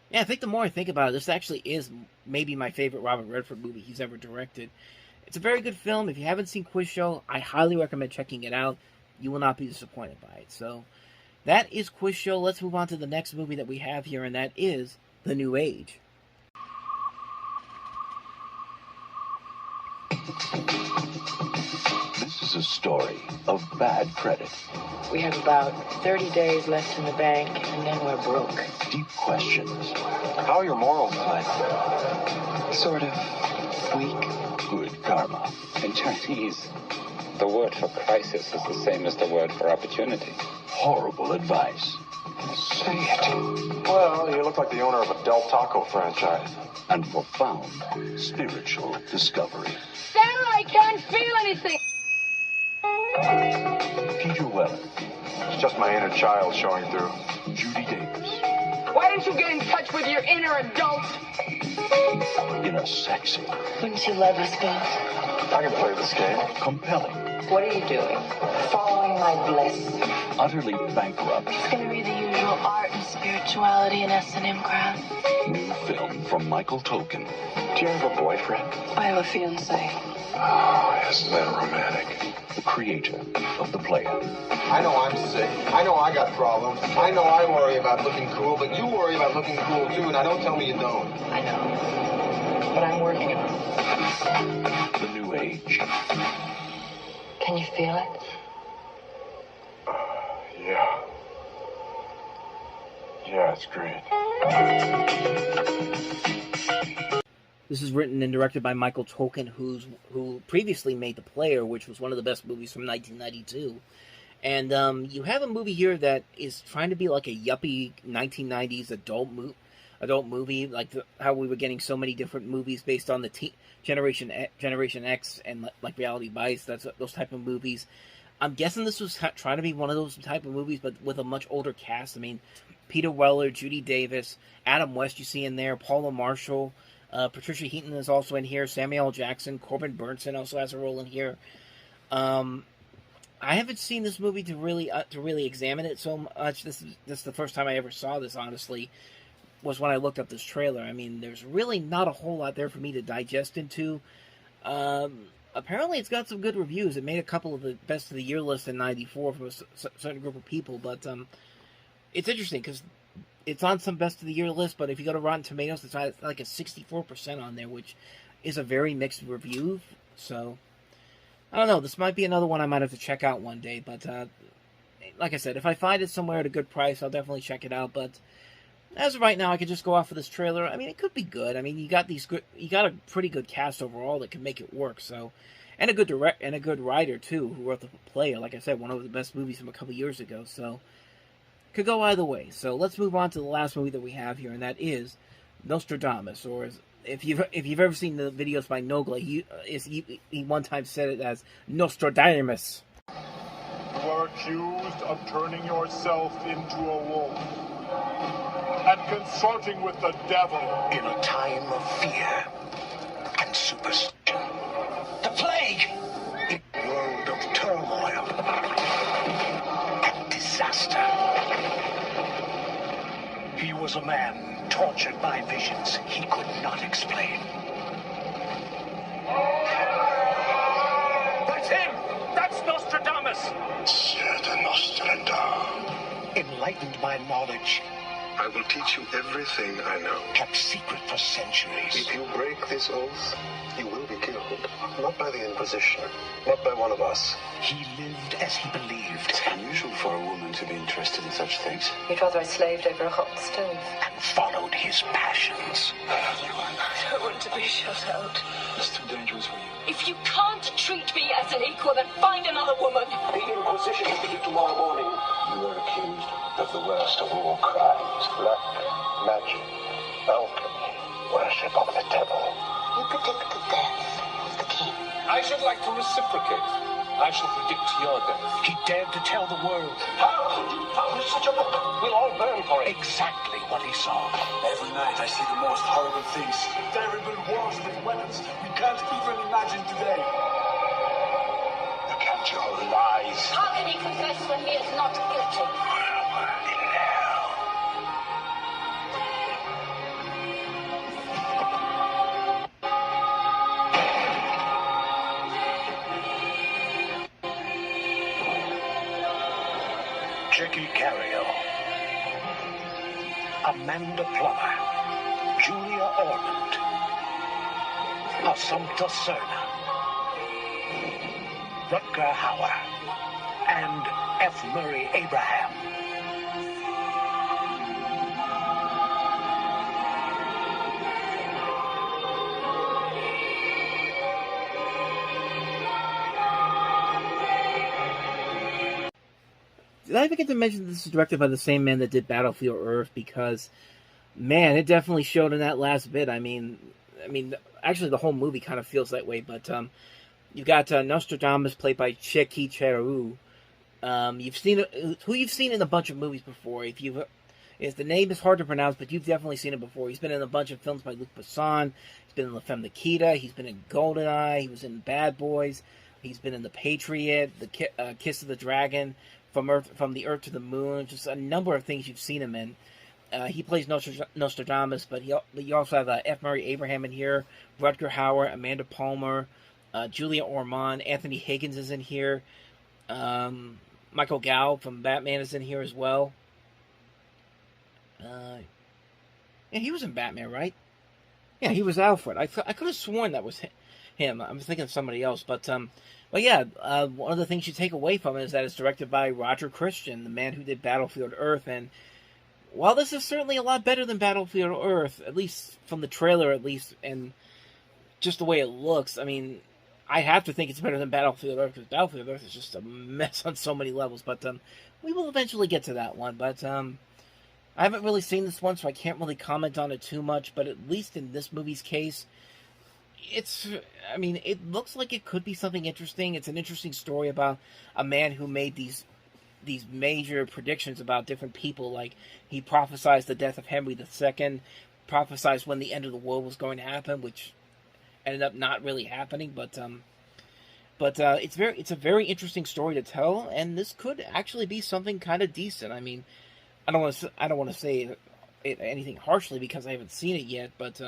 yeah, I think the more I think about it, this actually is maybe my favorite Robert Redford movie he's ever directed. It's a very good film. If you haven't seen Quiz Show, I highly recommend checking it out. You will not be disappointed by it. So that is Quiz Show. Let's move on to the next movie that we have here, and that is The New Age. This is a story of bad credit. We have about 30 days left in the bank, and then we're broke. Deep questions. How are your morals tonight? Sort of weak. Good karma. In Chinese, the word for crisis is the same as the word for opportunity. Horrible advice. Say it. Well, you look like the owner of a Del Taco franchise. And profound spiritual discovery. Santa, I can't feel anything. Peter Weller. It's just my inner child showing through. Judy Davis. Why don't you get in touch with your inner adult? In a sexy. Wouldn't you love us both? I can play this game. Compelling. What are you doing? Following my bliss. Utterly bankrupt. It's gonna be the usual art and spirituality and S&M crowd. New film from Michael Tolkien. Do you have a boyfriend? I have a fiancé. Oh, isn't that romantic? The creator of The Player. I know I'm sick. I know I got problems. I know I worry about looking cool, but you worry about looking cool too, now don't tell me you don't. I know. But I'm working on it. The New Age. Can you feel it? Yeah. Yeah, it's great. This is written and directed by Michael Tolkien, who previously made The Player, which was one of the best movies from 1992. And you have a movie here that is trying to be like a yuppie 1990s adult movie, like how we were getting so many different movies based on the Generation X and like Reality Bites, those type of movies. I'm guessing this was trying to be one of those type of movies, but with a much older cast. I mean, Peter Weller, Judy Davis, Adam West you see in there, Paula Marshall, Patricia Heaton is also in here, Samuel L. Jackson, Corbin Burnson also has a role in here. I haven't seen this movie to really examine it so much. This is the first time I ever saw this, honestly, was when I looked up this trailer. I mean, there's really not a whole lot there for me to digest into. Apparently, it's got some good reviews. It made a couple of the best of the year lists in '94 from a certain group of people, but it's interesting because it's on some best of the year list. But if you go to Rotten Tomatoes, it's like a 64% on there, which is a very mixed review. So I don't know. This might be another one I might have to check out one day. But like I said, if I find it somewhere at a good price, I'll definitely check it out. But as of right now, I could just go off of this trailer. I mean, it could be good. I mean, you got a pretty good cast overall that can make it work. So, and a good writer too, who wrote The Player. Like I said, one of the best movies from a couple years ago. So, could go either way. So let's move on to the last movie that we have here, and that is Nostradamus. Or if you've ever seen the videos by Nogla, he one time said it as Nostradamus. You are accused of turning yourself into a wolf and consorting with the devil. In a time of fear and superstition. The plague! In a world of turmoil and disaster. He was a man tortured by visions he could not explain. That's Nostradamus! Certa Nostradamus. Enlightened by knowledge. I will teach you everything I know. Kept secret for centuries. If you break this oath, you will be killed. Not by the Inquisition. Not by one of us. He lived as he believed. It's unusual for a woman to be interested in such things. You'd rather I slaved over a hot stove. And followed his passions. I don't want to be shut out. It's too dangerous for you. If you can't treat me as an equal, then find another woman. The Inquisition will be tomorrow morning. You are accused of the worst of all crimes. Black magic, alchemy, worship of the devil. You predict the death of the king. I should like to reciprocate. I shall predict your death. He dared to tell the world. How could you publish such a book? We'll all burn for it. Exactly what he saw. Every night I see the most horrible things. Terrible wars with weapons we can't even imagine today. You kept your lies. How can he confess when he is not guilty? Jackie Carriel, Amanda Plummer, Julia Ormond, Assumpta Serna, Rutger Hauer, and F. Murray Abraham. Did I forget to mention this is directed by the same man that did Battlefield Earth? Because, man, it definitely showed in that last bit. I mean, actually the whole movie kind of feels that way. But you've got Nostradamus played by Cheki Cheru. You've seen who you've seen in a bunch of movies before. If the name is hard to pronounce, but you've definitely seen it before. He's been in a bunch of films by Luc Besson. He's been in La Femme Nikita. He's been in GoldenEye. He was in Bad Boys. He's been in The Patriot, The Kiss of the Dragon, From the Earth to the Moon. Just a number of things you've seen him in. He plays Nostradamus, but you also have F. Murray Abraham in here, Rutger Hauer, Amanda Palmer, Julia Ormond, Anthony Higgins is in here, Michael Gough from Batman is in here as well. Yeah, he was in Batman, right? Yeah, he was Alfred. I could have sworn that was him. I'm thinking of somebody else, but yeah, one of the things you take away from it is that it's directed by Roger Christian, the man who did Battlefield Earth, and while this is certainly a lot better than Battlefield Earth, at least from the trailer, at least, and just the way it looks, I mean, I have to think it's better than Battlefield Earth, because Battlefield Earth is just a mess on so many levels, but we will eventually get to that one, but I haven't really seen this one, so I can't really comment on it too much, but at least in this movie's case, it looks like it could be something interesting. It's an interesting story about a man who made these major predictions about different people. Like, he prophesized the death of Henry II, prophesized when the end of the world was going to happen, which ended up not really happening. But it's a very interesting story to tell, and this could actually be something kind of decent. I mean, I don't want to say anything harshly because I haven't seen it yet, but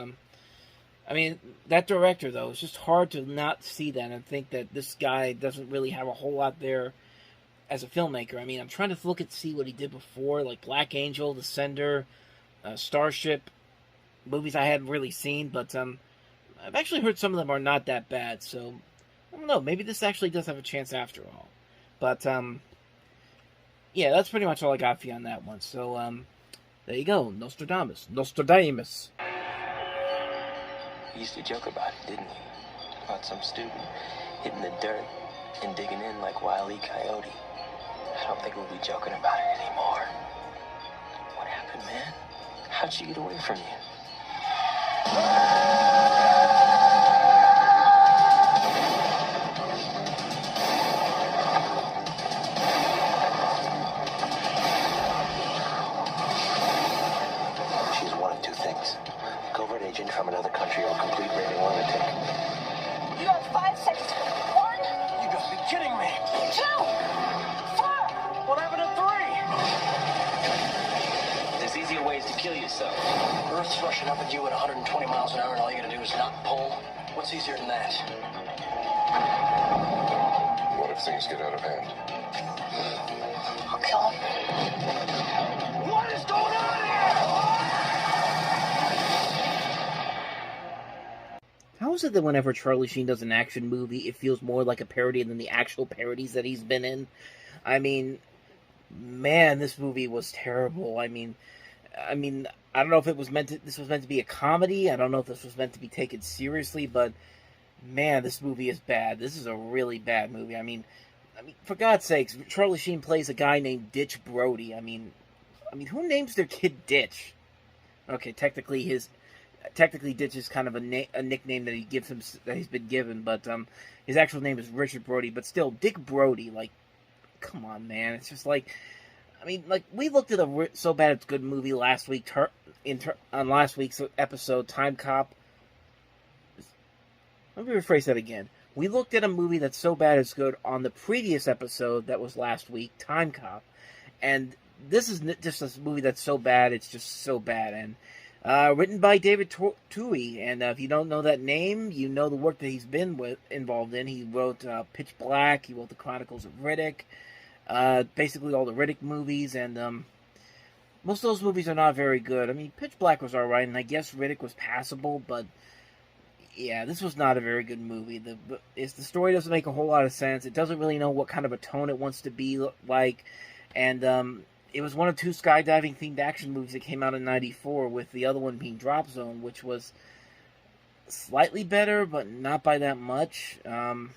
I mean, that director, though, it's just hard to not see that and think that this guy doesn't really have a whole lot there as a filmmaker. I mean, I'm trying to see what he did before, like Black Angel, The Sender, Starship, movies I hadn't really seen, but I've actually heard some of them are not that bad, so I don't know, maybe this actually does have a chance after all. But, yeah, that's pretty much all I got for you on that one. So, there you go, Nostradamus. You used to joke about it, didn't you? About some student hitting the dirt and digging in like Wile E. Coyote. I don't think we'll be joking about it anymore. What happened, man? How'd she get away from you? She's one of two things. Covert agent from another country or complete raving lunatic. You have 5 seconds. 1. You gotta be kidding me. 2. 4. What happened to 3? There's easier ways to kill yourself. Earth's rushing up at you at 120 miles an hour and all you gotta do is not pull. What's easier than that? What if things get out of hand. I'll kill him. What is going on here? How is it that whenever Charlie Sheen does an action movie, it feels more like a parody than the actual parodies that he's been in? I mean, man, this movie was terrible. I mean, I don't know if this was meant to be a comedy. I don't know if this was meant to be taken seriously, but man, this movie is bad. This is a really bad movie. I mean, for God's sakes, Charlie Sheen plays a guy named Ditch Brody. I mean, who names their kid Ditch? Okay, technically Ditch is kind of a nickname that he's been given, but his actual name is Richard Brody. But still, Dick Brody, like, come on, man. It's just like, we looked at a So Bad It's Good movie last week on last week's episode, Time Cop. Let me rephrase that again. We looked at a movie that's so bad it's good on the previous episode that was last week, Time Cop, and this is just a movie that's so bad it's just so bad. And written by David Twohy, and if you don't know that name, you know the work that he's been involved in. He wrote Pitch Black, he wrote The Chronicles of Riddick, basically all the Riddick movies, and most of those movies are not very good. I mean, Pitch Black was alright, and I guess Riddick was passable, but yeah, this was not a very good movie. The story doesn't make a whole lot of sense. It doesn't really know what kind of a tone it wants to be like, and it was one of two skydiving-themed action movies that came out in '94, with the other one being Drop Zone, which was slightly better, but not by that much. Yeah,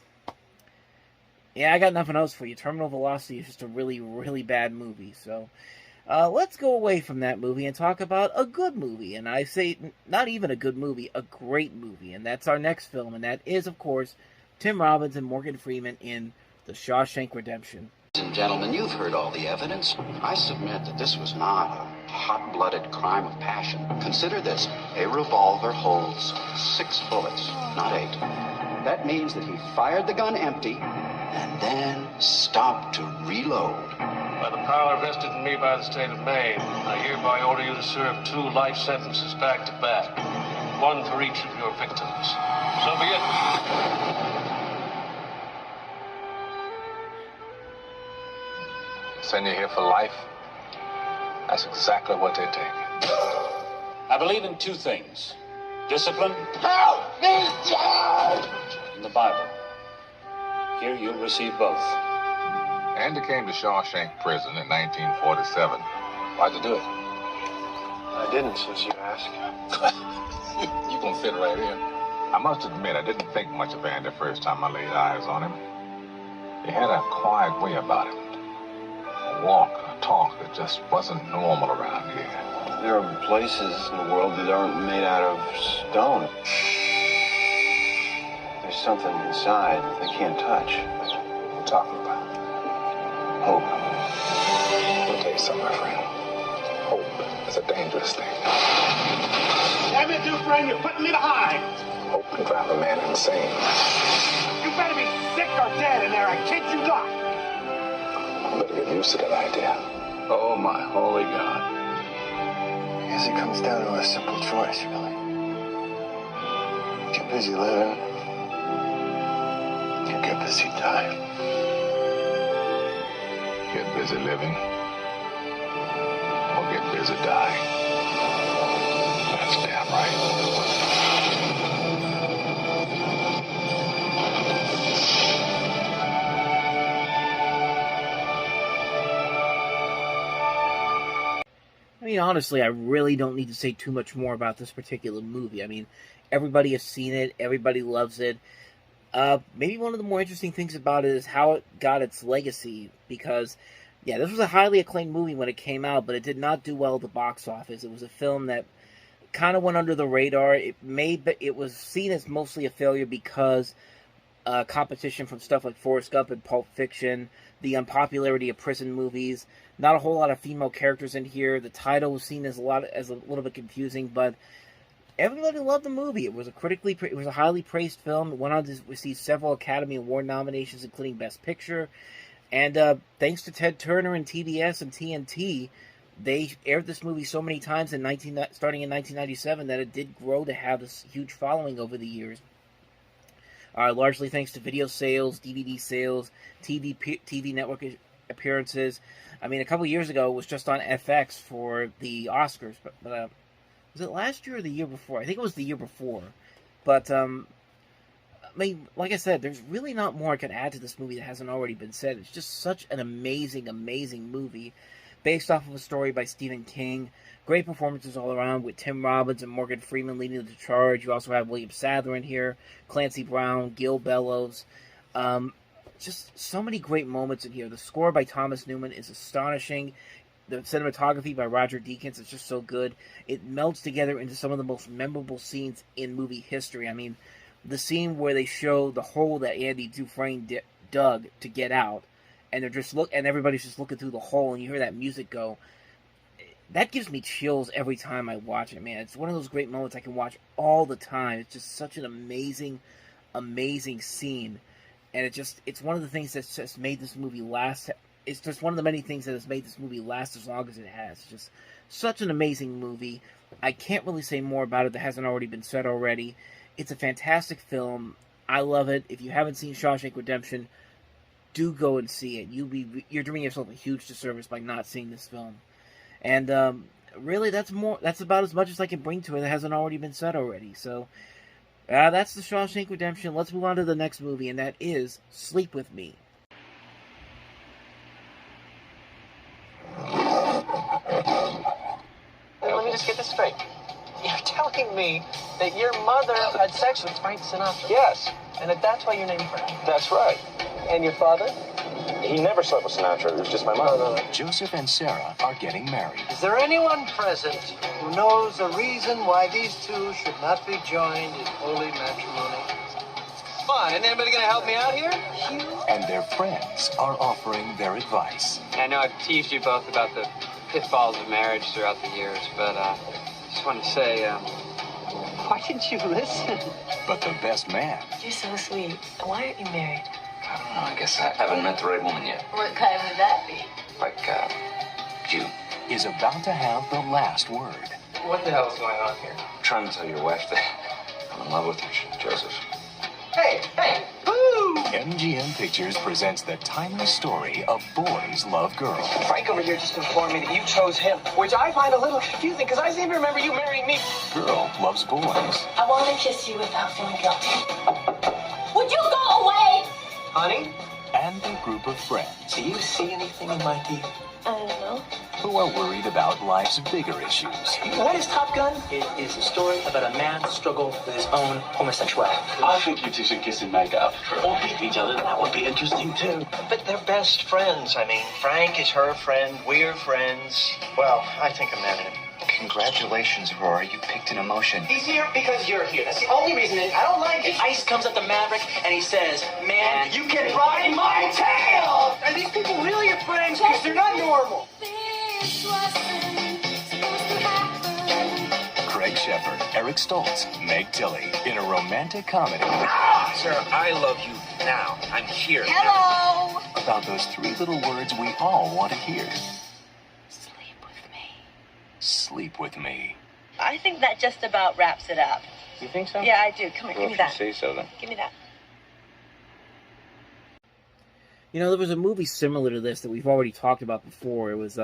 I got nothing else for you. Terminal Velocity is just a really, really bad movie. So, let's go away from that movie and talk about a good movie. And I say, not even a good movie, a great movie. And that's our next film. And that is, of course, Tim Robbins and Morgan Freeman in The Shawshank Redemption. Ladies and gentlemen, you've heard all the evidence. I submit that this was not a hot-blooded crime of passion. Consider this. A revolver holds 6 bullets, not 8. That means that he fired the gun empty and then stopped to reload. By the power vested in me by the state of Maine, I hereby order you to serve 2 life sentences back to back. 1 for each of your victims. So be it. Send you here for life? That's exactly what they take. I believe in 2 things. Discipline. Help me, Dad! And the Bible. Here you'll receive both. Andy came to Shawshank Prison in 1947. Why'd you do it? I didn't, since you asked. You gonna fit right in. I must admit, I didn't think much of Andy the first time I laid eyes on him. He had a quiet way about him. A walk, a talk that just wasn't normal around here. There are places in the world that aren't made out of stone. There's something inside that they can't touch. What are you talking about? Hope. I'll tell you something, my friend. Hope is a dangerous thing. Damn it, Dufresne, you're putting me behind. Hope can drive a man insane. You better be sick or dead in there, I kid you not. I better get used to that idea. Oh, my holy God. I guess it comes down to a simple choice, really. Get busy living. You get busy dying. Get busy living. Or get busy dying. That's damn right. I mean, honestly, I really don't need to say too much more about this particular movie. I mean, everybody has seen it. Everybody loves it. Maybe one of the more interesting things about it is how it got its legacy. Because, yeah, this was a highly acclaimed movie when it came out, but it did not do well at the box office. It was a film that kind of went under the radar. It was seen as mostly a failure because competition from stuff like Forrest Gump and Pulp Fiction, the unpopularity of prison movies, not a whole lot of female characters in here. The title was seen as a little bit confusing, but everybody loved the movie. It was a highly praised film. It went on to receive several Academy Award nominations, including Best Picture. And thanks to Ted Turner and TBS and TNT, they aired this movie so many times starting in 1997 that it did grow to have this huge following over the years. largely thanks to video sales, DVD sales, TV network appearances. I mean, a couple years ago, it was just on FX for the Oscars. But was it last year or the year before? I think it was the year before. But, I mean, like I said, there's really not more I can add to this movie that hasn't already been said. It's just such an amazing, amazing movie, based off of a story by Stephen King. Great performances all around, with Tim Robbins and Morgan Freeman leading the charge. You also have William Sadler in here, Clancy Brown, Gil Bellows. Just so many great moments in here. The score by Thomas Newman is astonishing. The cinematography by Roger Deakins is just so good. It melts together into some of the most memorable scenes in movie history. I mean, the scene where they show the hole that Andy Dufresne dug to get out, and they're just and everybody's just looking through the hole, and you hear that music go. That gives me chills every time I watch it, man. It's one of those great moments I can watch all the time. It's just such an amazing, amazing scene. And it's one of the things that's just made this movie last. It's just one of the many things that has made this movie last as long as it has. It's just such an amazing movie. I can't really say more about it that hasn't already been said already. It's a fantastic film. I love it. If you haven't seen Shawshank Redemption, do go and see it. You're doing yourself a huge disservice by not seeing this film. And really, that's about as much as I can bring to it that hasn't already been said already. So, that's the Shawshank Redemption. Let's move on to the next movie, and that is Sleep With Me. Let me just get this straight. You're telling me that your mother had sex with Frank Sinatra? Yes. And that that's why you're named Frank? That's right. And your father? He never slept with Sinatra. It was just my mom. No. Joseph and Sarah are getting married. Is there anyone present who knows a reason why these two should not be joined in holy matrimony? Come on, isn't anybody going to help me out here? And their friends are offering their advice. I know I've teased you both about the pitfalls of marriage throughout the years, but just want to say, why didn't you listen? But the best man... You're so sweet. Why aren't you married? I don't know. I guess I haven't met the right woman yet. What kind would that be? Like, you. Is about to have the last word. What the hell is going on here? I'm trying to tell your wife that I'm in love with her, Joseph. Hey! Boo! MGM Pictures presents the timeless story of boys love girls. Frank over here just informed me that you chose him, which I find a little confusing because I seem to remember you marrying me. Girl loves boys. I want to kiss you without feeling guilty. Would you go away? Honey? And their group of friends. Do you see anything in my teeth? I don't know. Who are worried about life's bigger issues. What is Top Gun? It is a story about a man's struggle with his own homosexuality. I think you two should kiss and make up. Or beat each other. That would be interesting, too. But they're best friends. I mean, Frank is her friend. We're friends. Well, I think I'm married. Congratulations, Rory. You picked an emotion. He's here because you're here. That's the only reason. I don't like it. Ice comes up to Maverick and he says, man, You can ride my tail! Are these people really your friends? Because they're not normal. Craig Sheffer, Eric Stoltz, Meg Tilly in a romantic comedy. Sarah, I love you now. I'm here. Hello! About those three little words we all want to hear. Sleep with me. I think that just about wraps it up. You think so? Yeah, I do. Come here, Well, give me if that. you say so, then. Give me that. You know, there was a movie similar to this that we've already talked about before. It was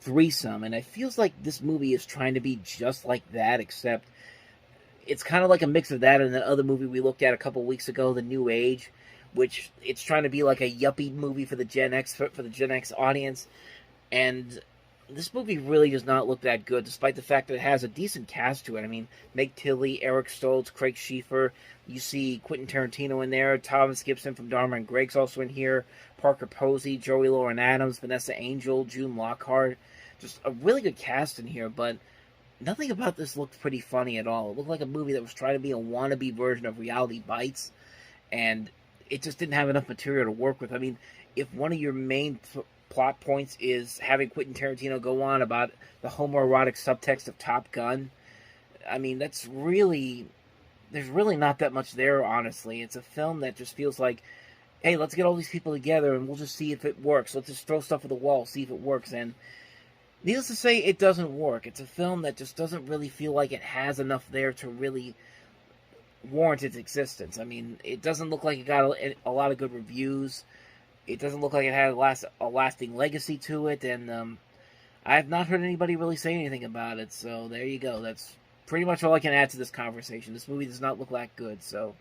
Threesome, and it feels like this movie is trying to be just like that, except it's kind of like a mix of that and the other movie we looked at a couple weeks ago, The New Age, which it's trying to be like a yuppie movie for the Gen X audience, and this movie really does not look that good, despite the fact that it has a decent cast to it. I mean, Meg Tilly, Eric Stoltz, Craig Schiffer. You see Quentin Tarantino in there. Thomas Gibson from Dharma and Greg's also in here. Parker Posey, Joey Lauren Adams, Vanessa Angel, June Lockhart. Just a really good cast in here, but nothing about this looked pretty funny at all. It looked like a movie that was trying to be a wannabe version of Reality Bites, and it just didn't have enough material to work with. I mean, if one of your main plot points is having Quentin Tarantino go on about the homoerotic subtext of Top Gun, I mean, there's really not that much there, honestly. It's a film that just feels like, hey, let's get all these people together and we'll just see if it works. Let's just throw stuff at the wall, see if it works. And needless to say, it doesn't work. It's a film that just doesn't really feel like it has enough there to really warrant its existence. I mean, it doesn't look like it got a lot of good reviews. It doesn't look like it had a lasting legacy to it, and I have not heard anybody really say anything about it, so there you go. That's pretty much all I can add to this conversation. This movie does not look that good, so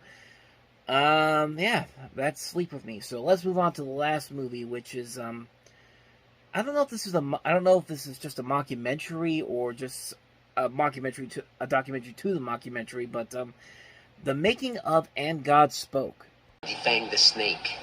yeah, that's Sleep With Me. So let's move on to the last movie, which is I don't know if this is just a mockumentary or just a documentary to the mockumentary, but The Making of And God Spoke. Defang the snake.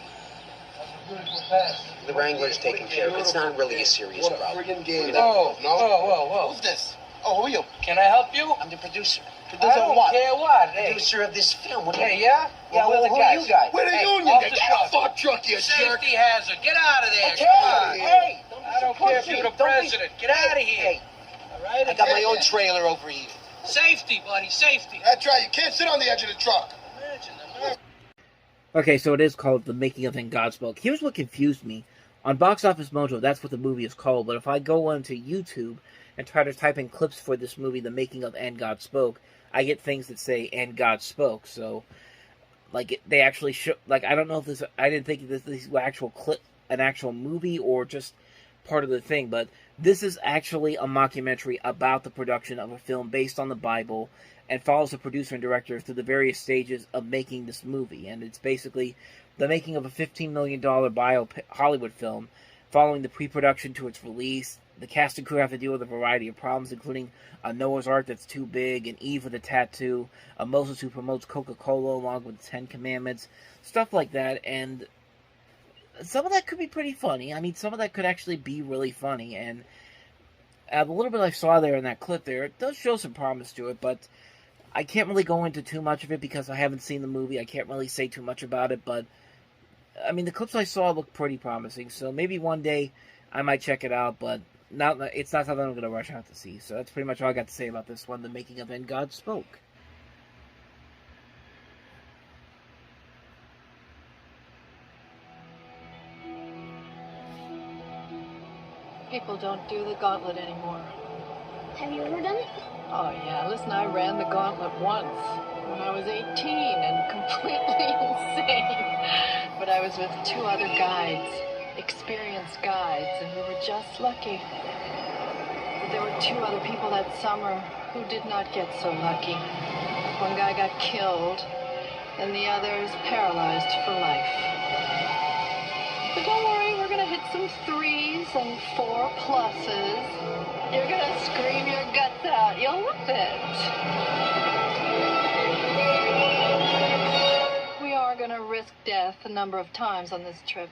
The Wrangler's taking care of it. It's not really a serious problem. Whoa. Who's this? Oh, who are you? Can I help you? I'm the producer. Producer of what? Care what? Hey. Producer of this film. What Hey, yeah? Yeah, Well, who are you guys? We're the union guy. Get off our truck, you jerk. Safety hazard. Get out of there. Okay. Come on. Hey, I don't care if you're the president. Get out of here. Hey. All right? I got my own trailer over here. Safety, buddy. Safety. That's right. You can't sit on the edge of the truck. Okay, so it is called The Making of And God Spoke. Here's what confused me. On Box Office Mojo, that's what the movie is called, but if I go onto YouTube and try to type in clips for this movie, The Making of And God Spoke, I get things that say "And God Spoke." So, like, they actually show. Like, I don't know if this. I didn't think this was an actual movie, or just part of the thing. But this is actually a mockumentary about the production of a film based on the Bible, and follows the producer and director through the various stages of making this movie. And it's basically the making of a $15 million Hollywood film, following the pre-production to its release. The cast and crew have to deal with a variety of problems, including a Noah's Ark that's too big, an Eve with a tattoo, a Moses who promotes Coca-Cola along with the 10 Commandments, stuff like that. And some of that could be pretty funny. I mean, some of that could actually be really funny. And the little bit I saw there in that clip there, it does show some promise to it, but I can't really go into too much of it because I haven't seen the movie. I can't really say too much about it, but I mean, the clips I saw look pretty promising, so maybe one day I might check it out, but it's not something I'm going to rush out to see. So that's pretty much all I got to say about this one, The Making of And God Spoke. People don't do the gauntlet anymore. Have you ever done it? Oh, yeah. Listen, I ran the gauntlet once when I was 18 and completely insane. But I was with 2 other guides, experienced guides, and we were just lucky. But there were 2 other people that summer who did not get so lucky. One guy got killed, and the other is paralyzed for life. But don't worry, we're going to hit some 3s and 4 pluses. You're going to scream your guts out. You'll love it. We are going to risk death a number of times on this trip.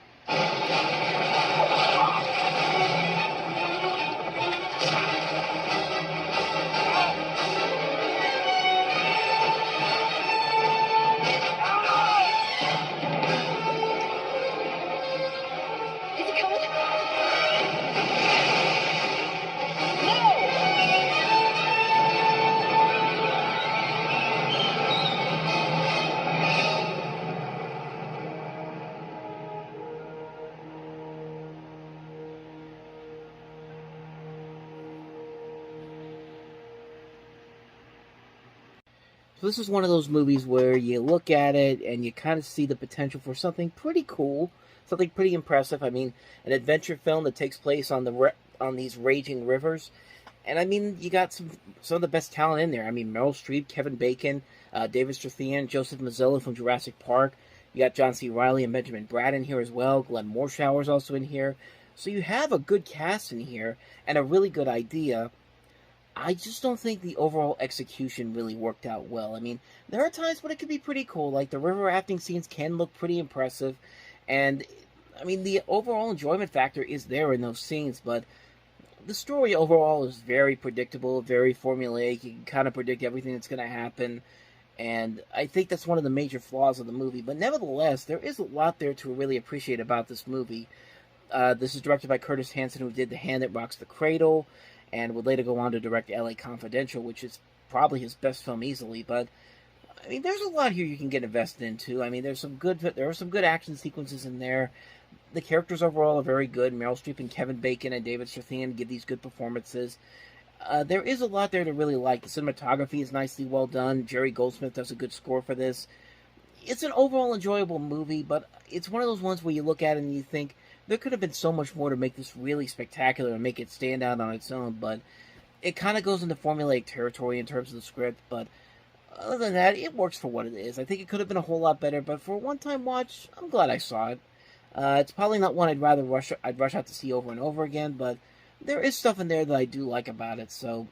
So this is one of those movies where you look at it and you kind of see the potential for something pretty cool, something pretty impressive. I mean, an adventure film that takes place on these raging rivers. And I mean, you got some of the best talent in there. I mean, Meryl Streep, Kevin Bacon, David Strathairn, Joseph Mazzello from Jurassic Park. You got John C. Reilly and Benjamin Bratt in here as well. Glenn Morshower's also in here. So you have a good cast in here and a really good idea. I just don't think the overall execution really worked out well. I mean, there are times when it could be pretty cool. Like, the river rafting scenes can look pretty impressive. And, I mean, the overall enjoyment factor is there in those scenes. But the story overall is very predictable, very formulaic. You can kind of predict everything that's going to happen. And I think that's one of the major flaws of the movie. But nevertheless, there is a lot there to really appreciate about this movie. This is directed by Curtis Hanson, who did The Hand That Rocks the Cradle, and would later go on to direct L.A. Confidential, which is probably his best film easily. But I mean, there's a lot here you can get invested into. I mean, there are some good action sequences in there. The characters overall are very good. Meryl Streep and Kevin Bacon and David Strathairn give these good performances. There is a lot there to really like. The cinematography is nicely well done. Jerry Goldsmith does a good score for this. It's an overall enjoyable movie, but it's one of those ones where you look at it and you think, there could have been so much more to make this really spectacular and make it stand out on its own, but it kind of goes into formulaic territory in terms of the script, but other than that, it works for what it is. I think it could have been a whole lot better, but for a one-time watch, I'm glad I saw it. It's probably not one I'd rush out to see over and over again, but there is stuff in there that I do like about it, so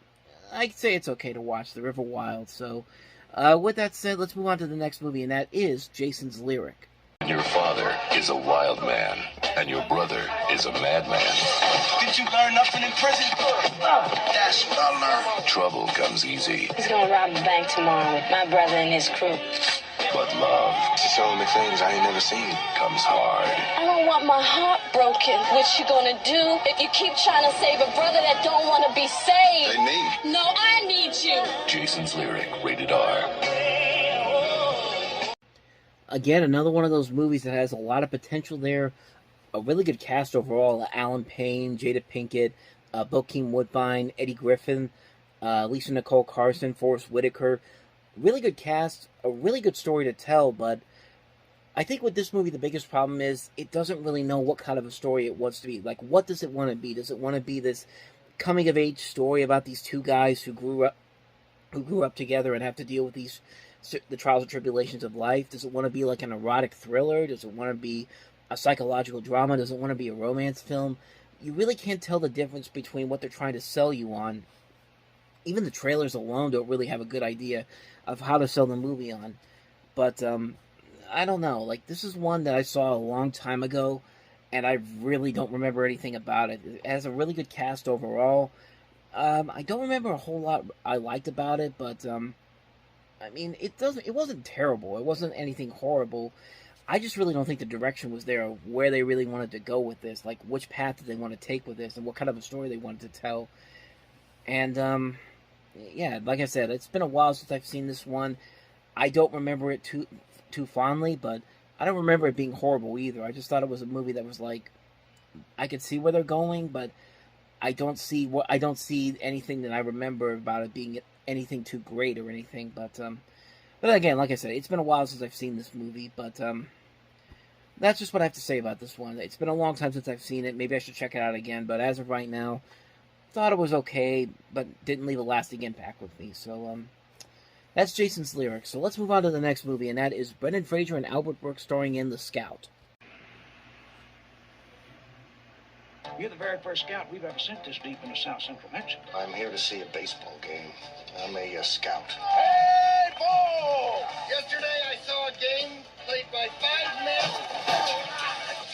I'd say it's okay to watch, The River Wild. So, with that said, let's move on to the next movie, and that is Jason's Lyric. Your father is a wild man, and your brother is a madman. Did you learn nothing in prison? That's what I learned. Trouble comes easy, He's gonna rob the bank tomorrow with my brother and his crew. but love She's showing me things I ain't never seen. comes hard. I don't want my heart broken. What you gonna do if you keep trying to save a brother that don't want to be saved? They need. No, I need you. Jason's Lyric, rated R. Again, another one of those movies that has a lot of potential there. A really good cast overall. Alan Payne, Jada Pinkett, Bokeem Woodbine, Eddie Griffin, Lisa Nicole Carson, Forrest Whitaker. Really good cast, a really good story to tell, but I think with this movie the biggest problem is it doesn't really know what kind of a story it wants to be. Like, what does it want to be? Does it want to be this coming-of-age story about these two guys who grew up together and have to deal with the trials and tribulations of life? Does it want to be like an erotic thriller? Does it want to be a psychological drama? Does it want to be a romance film? You really can't tell the difference between what they're trying to sell you on. Even the trailers alone don't really have a good idea of how to sell the movie on. But, I don't know. Like, this is one that I saw a long time ago, and I really don't remember anything about it. It has a really good cast overall. I don't remember a whole lot I liked about it, but, I mean, it wasn't terrible. It wasn't anything horrible. I just really don't think the direction was there of where they really wanted to go with this. Like, which path did they want to take with this, and what kind of a story they wanted to tell. And, yeah, like I said, it's been a while since I've seen this one. I don't remember it too fondly, but I don't remember it being horrible either. I just thought it was a movie that was like, I could see where they're going, but I don't see anything that I remember about it being anything too great or anything. But again, like I said, it's been a while since I've seen this movie, but that's just what I have to say about this one. It's been a long time since I've seen it. Maybe I should check it out again, but as of right now, thought it was okay, but didn't leave a lasting impact with me. So, that's Jason's Lyric. So let's move on to the next movie, and that is Brendan Fraser and Albert Brooks starring in The Scout. You're the very first scout we've ever sent this deep into South Central Mexico. I'm here to see a baseball game. I'm a scout. Hey, Bo! Yesterday I saw a game played by 5 men,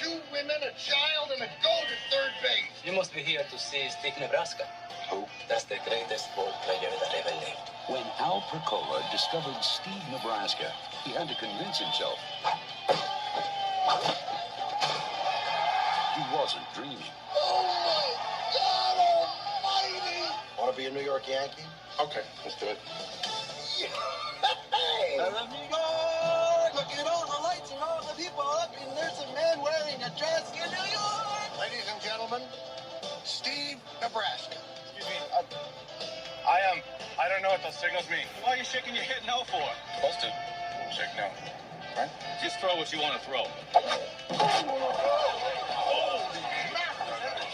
2 women, a child, and a goat at third base. You must be here to see Steve Nebraska. Who? That's the greatest ball player that ever lived. When Al Percola discovered Steve Nebraska, he had to convince himself he wasn't dreaming. Oh, my God almighty! Want to be a New York Yankee? Okay, let's do it. Hey! New York! Look at all the lights and all the people up, and there's a man wearing a dress in New York! Ladies and gentlemen, Steve Nebraska. Excuse me, I don't know what those signals mean. Why are you shaking your head no for? Supposed to shake no, right? Just throw what you want to throw.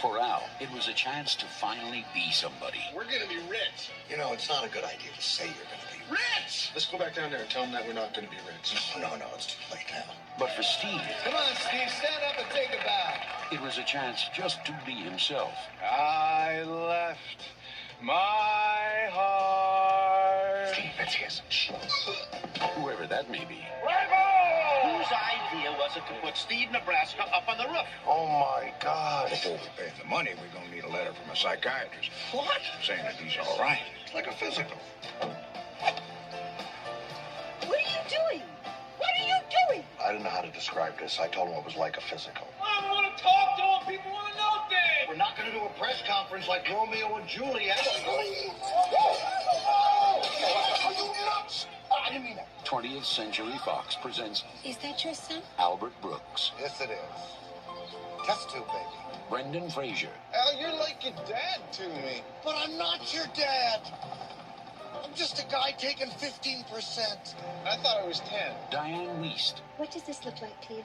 For Al, it was a chance to finally be somebody. We're gonna be rich. You know, it's not a good idea to say you're going to be Rich! Let's go back down there and tell them that we're not going to be rich. No, it's too late now. But for Steve, Come on, Steve, stand up and take a bow. it was a chance just to be himself. I left my heart. Steve, let's hear some shit. Whoever that may be. Whose idea was it to put Steve Nebraska up on the roof? Oh, my God. Before we pay the money, we're going to need a letter from a psychiatrist. What? Saying that he's all right. It's like a physical. What are you doing? What are you doing? I didn't know how to describe this. I told him it was like a physical. I don't want to talk to him. People want to know things. We're not gonna do a press conference like Romeo and Juliet. Are you nuts? I didn't mean that. 20th Century Fox presents Is that your son? Albert Brooks, Yes, it is. Test tube, baby. Brendan Fraser, Al, you're like your dad to me. But I'm not your dad. I'm just a guy taking 15%. I thought I was 10. Diane Wiest, What does this look like, Cleve?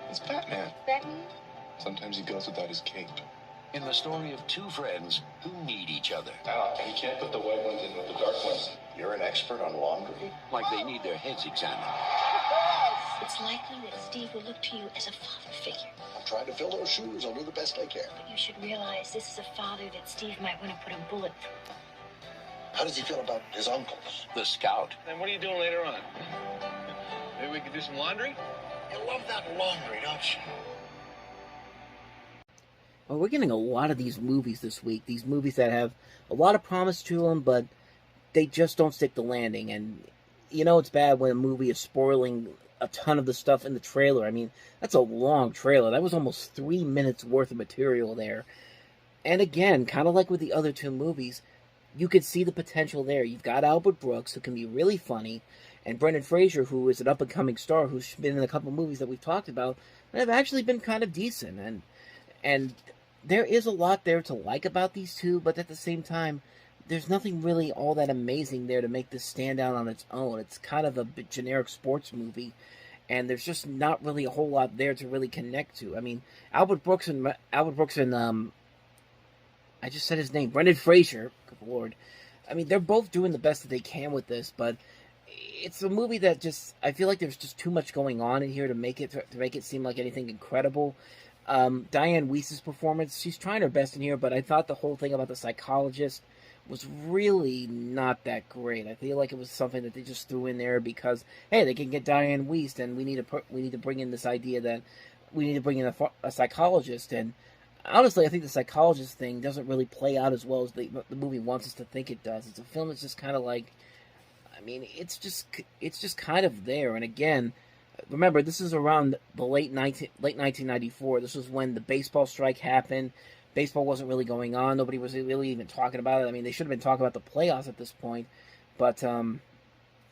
It's Batman. Batman? Sometimes he goes without his cape. in the story of two friends who need each other. Al, you can't put the white ones in with the dark ones. You're an expert on laundry? Like they need their heads examined. It's likely that Steve will look to you as a father figure. I'm trying to fill those shoes. I'll do the best I can. But you should realize this is a father that Steve might want to put a bullet through. How does he feel about his uncles? The Scout. And what are you doing later on? Maybe we could do some laundry? You love that laundry, don't you? Well, we're getting a lot of these movies this week. These movies that have a lot of promise to them, but they just don't stick the landing. And, you know, it's bad when a movie is spoiling a ton of the stuff in the trailer. I mean, that's a long trailer. That was almost 3 minutes worth of material there. And again, kind of like with the other two movies, you could see the potential there. You've got Albert Brooks, who can be really funny, and Brendan Fraser, who is an up-and-coming star, who's been in a couple movies that we've talked about, that have actually been kind of decent. And there is a lot there to like about these two, but at the same time, there's nothing really all that amazing there to make this stand out on its own. It's kind of a generic sports movie, and there's just not really a whole lot there to really connect to. I mean, Albert Brooks and I just said his name, Brendan Fraser, good lord. I mean, they're both doing the best that they can with this, but it's a movie that just, I feel like there's just too much going on in here to make it seem like anything incredible. Diane Wiest's performance, she's trying her best in here, but I thought the whole thing about the psychologist was really not that great. I feel like it was something that they just threw in there because, hey, they can get Diane Wiest, and we need to bring in this idea that we need to bring in a psychologist. And honestly, I think the psychologist thing doesn't really play out as well as the movie wants us to think it does. It's a film that's just kind of like, I mean, it's just kind of there. And again, remember, this is around the late 1994. This was when the baseball strike happened. Baseball wasn't really going on. Nobody was really even talking about it. I mean, they should have been talking about the playoffs at this point. But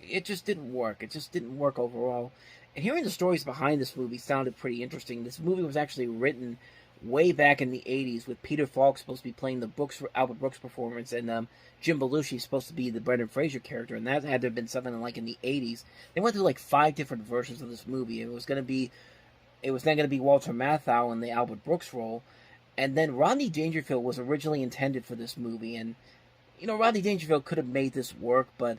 it just didn't work. It just didn't work overall. And hearing the stories behind this movie sounded pretty interesting. This movie was actually written way back in the 80s with Peter Falk supposed to be playing the Albert Brooks performance, and Jim Belushi supposed to be the Brendan Fraser character, and that had to have been something like in the 80s. They went through like 5 different versions of this movie. It was then going to be Walter Matthau in the Albert Brooks role, and then Rodney Dangerfield was originally intended for this movie, and, you know, Rodney Dangerfield could have made this work, but,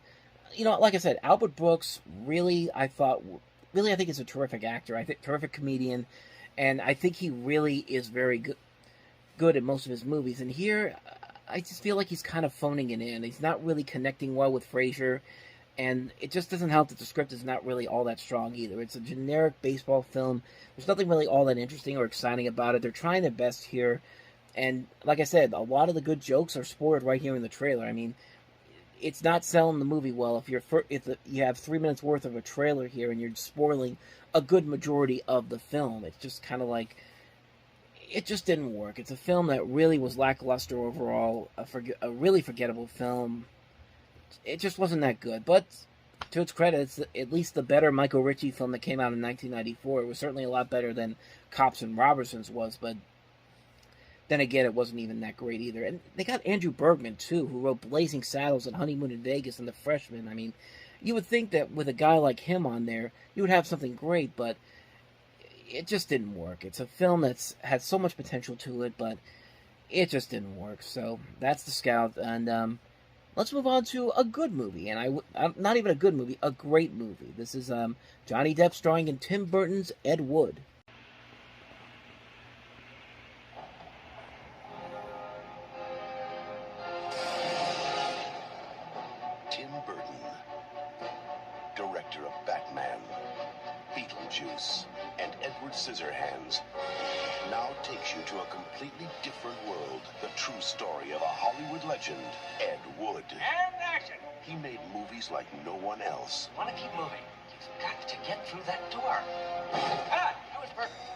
you know, like I said, Albert Brooks I think is a terrific actor. I think terrific comedian. And I think he really is very good at most of his movies. And here, I just feel like he's kind of phoning it in. He's not really connecting well with Fraser. And it just doesn't help that the script is not really all that strong either. It's a generic baseball film. There's nothing really all that interesting or exciting about it. They're trying their best here. And like I said, a lot of the good jokes are spoiled right here in the trailer. I mean, it's not selling the movie well if you have 3 minutes worth of a trailer here and you're spoiling a good majority of the film. It's just kind of like, it just didn't work. It's a film that really was lackluster overall, a really forgettable film. It just wasn't that good, but to its credit, it's at least the better Michael Ritchie film that came out in 1994. It was certainly a lot better than Cops and Robertsons was, but then again, it wasn't even that great either. And they got Andrew Bergman, too, who wrote Blazing Saddles and Honeymoon in Vegas and The Freshman. I mean, you would think that with a guy like him on there, you would have something great, but it just didn't work. It's a film that's had so much potential to it, but it just didn't work. So that's The Scout, and let's move on to a good movie. And not even a good movie, a great movie. This is Johnny Depp starring in Tim Burton's Ed Wood. Tim Burton, director of Batman, Beetlejuice, and Edward Scissorhands, now takes you to a completely different world. The true story of a Hollywood legend, Ed Wood. And action! He made movies like no one else. Want to keep moving. You've got to get through that door. Ah, that was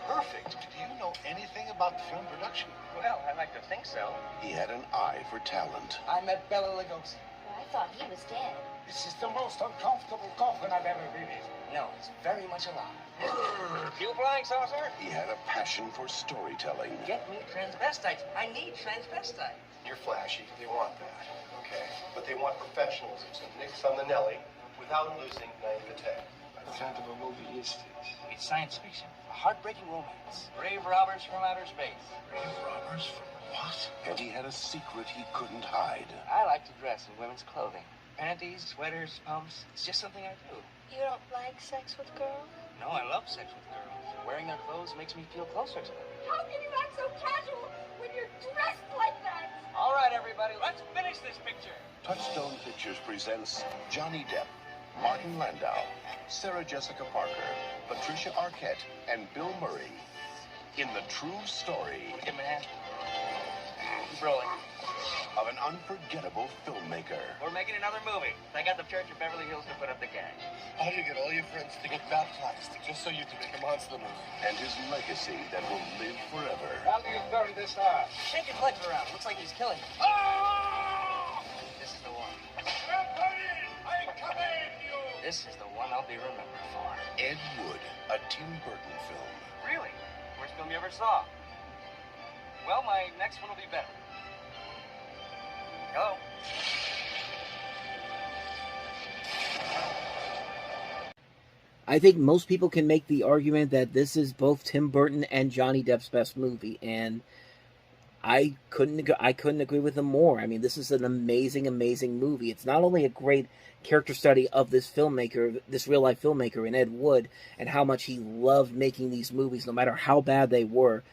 perfect. Do you know anything about film production? Well, I like to think so. He had an eye for talent. I met Bela Lugosi. I thought he was dead. This is the most uncomfortable coffin I've ever been in. No, it's very much alive. You flying saucer? He had a passion for storytelling. Get me transvestites. I need transvestites. You're flashy. They want that. Okay. But they want professionalism. So nix on the Nelly without losing naivete. What kind of a movie is this? It's science fiction. A heartbreaking romance. Brave robbers from outer space. Brave robbers from what? And he had a secret he couldn't hide. I like to dress in women's clothing. Panties, sweaters, pumps. It's just something I do. You don't like sex with girls? No, I love sex with girls. Wearing their clothes makes me feel closer to them. How can you act so casual when you're dressed like that? All right, everybody, let's finish this picture. Touchstone Pictures presents Johnny Depp, Martin Landau, Sarah Jessica Parker, Patricia Arquette, and Bill Murray in the true story Give me a hand. Keep rolling. of an unforgettable filmmaker. We're making another movie. I got the Church of Beverly Hills to put up the gang. How do you get all your friends to get baptized just so you can make a monster movie? And his legacy that will live forever. How do you bury this heart? Shake your legs around. Looks like he's killing you. This is the one. I command you! This is the one I'll be remembered for. Ed Wood, a Tim Burton film. Really? Worst film you ever saw? Well, my next one will be better. Hello? I think most people can make the argument that this is both Tim Burton and Johnny Depp's best movie, and I couldn't agree with them more. I mean, this is an amazing, amazing movie. It's not only a great character study of this filmmaker, this real-life filmmaker in Ed Wood, and how much he loved making these movies, no matter how bad they were.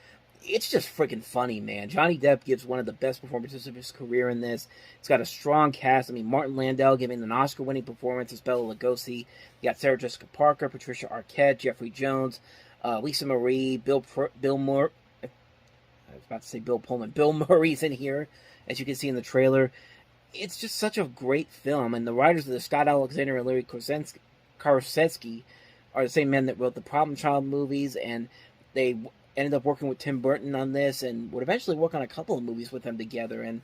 It's just freaking funny, man. Johnny Depp gives one of the best performances of his career in this. It's got a strong cast. I mean, Martin Landau giving an Oscar-winning performance as Bela Lugosi. You got Sarah Jessica Parker, Patricia Arquette, Jeffrey Jones, Lisa Marie, Bill Pullman. Bill Murray's in here, as you can see in the trailer. It's just such a great film, and the writers of the Scott Alexander and Larry Karasetsky are the same men that wrote the Problem Child movies, and they ended up working with Tim Burton on this, and would eventually work on a couple of movies with them together, and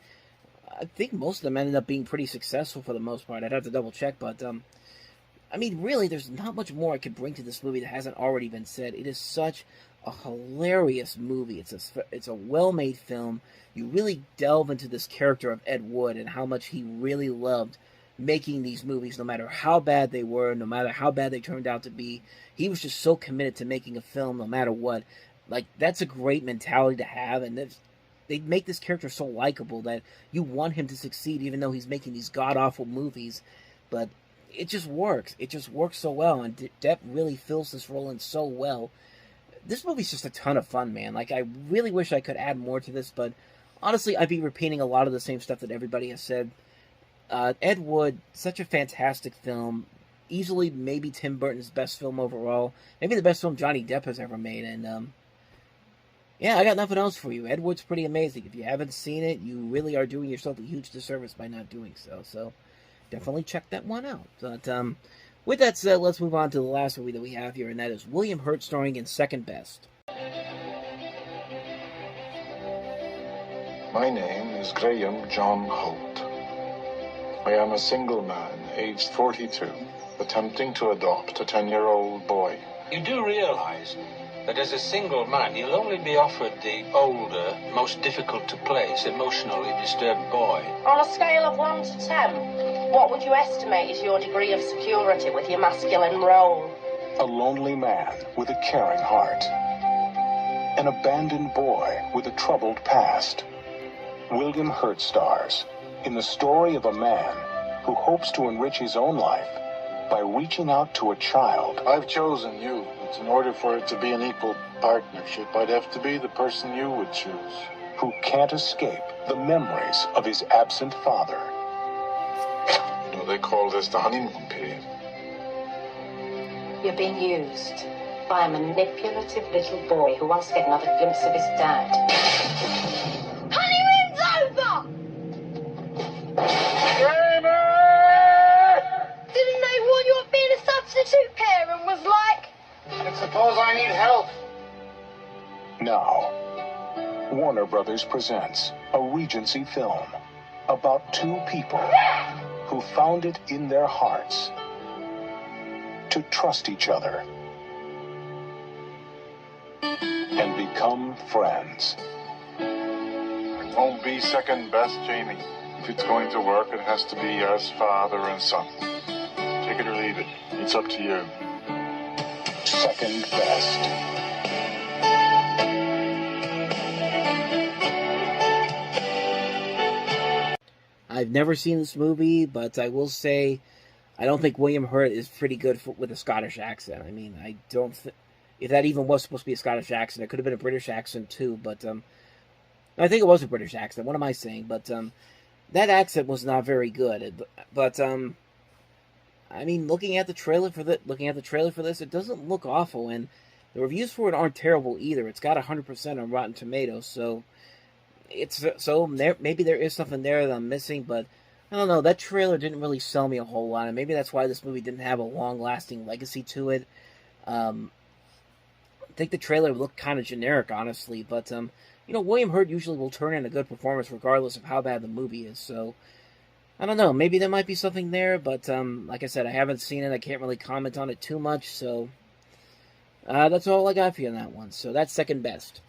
I think most of them ended up being pretty successful for the most part. I'd have to double check, but I mean, really, there's not much more I could bring to this movie that hasn't already been said. It is such a hilarious movie. It's a well-made film. You really delve into this character of Ed Wood and how much he really loved making these movies, no matter how bad they were, no matter how bad they turned out to be. He was just so committed to making a film no matter what. Like, that's a great mentality to have, and they make this character so likable that you want him to succeed even though he's making these god-awful movies. But it just works. It just works so well, and Depp really fills this role in so well. This movie's just a ton of fun, man. Like, I really wish I could add more to this, but honestly, I'd be repeating a lot of the same stuff that everybody has said. Ed Wood, such a fantastic film. Easily maybe Tim Burton's best film overall. Maybe the best film Johnny Depp has ever made, and yeah, I got nothing else for you. Ed Wood's pretty amazing. If you haven't seen it, you really are doing yourself a huge disservice by not doing so. So, definitely check that one out. But, with that said, let's move on to the last movie that we have here, and that is William Hurt starring in Second Best. My name is Graham John Holt. I am a single man, aged 42, attempting to adopt a 10-year-old boy. You do realize that as a single man, you'll only be offered the older, most difficult to place, emotionally disturbed boy. On a scale of 1 to 10, what would you estimate is your degree of security with your masculine role? A lonely man with a caring heart. An abandoned boy with a troubled past. William Hurt stars in the story of a man who hopes to enrich his own life by reaching out to a child. I've chosen you. But in order for it to be an equal partnership, I'd have to be the person you would choose. Who can't escape the memories of his absent father. You know, they call this the honeymoon period. You're being used by a manipulative little boy who wants to get another glimpse of his dad. Honeymoon's over! Didn't they warn you of being a substitute parent was like? I suppose I need help. Now, Warner Brothers presents a Regency film about two people who found it in their hearts to trust each other and become friends. It won't be second best, Jamie. If it's going to work, it has to be as father and son. Take it or leave it. It's up to you. Second best. I've never seen this movie, but I will say I don't think William Hurt is pretty good with a Scottish accent. I mean, I don't if that even was supposed to be a Scottish accent. It could have been a British accent too, but I think it was a British accent. What am I saying? But that accent was not very good. But I mean, looking at the trailer for this, it doesn't look awful, and the reviews for it aren't terrible either. It's got 100% on Rotten Tomatoes, so maybe there is something there that I'm missing, but I don't know. That trailer didn't really sell me a whole lot, and maybe that's why this movie didn't have a long-lasting legacy to it. I think the trailer looked kind of generic, honestly, but William Hurt usually will turn in a good performance regardless of how bad the movie is, so I don't know. Maybe there might be something there, but like I said, I haven't seen it. I can't really comment on it too much, so that's all I got for you on that one. So that's second best.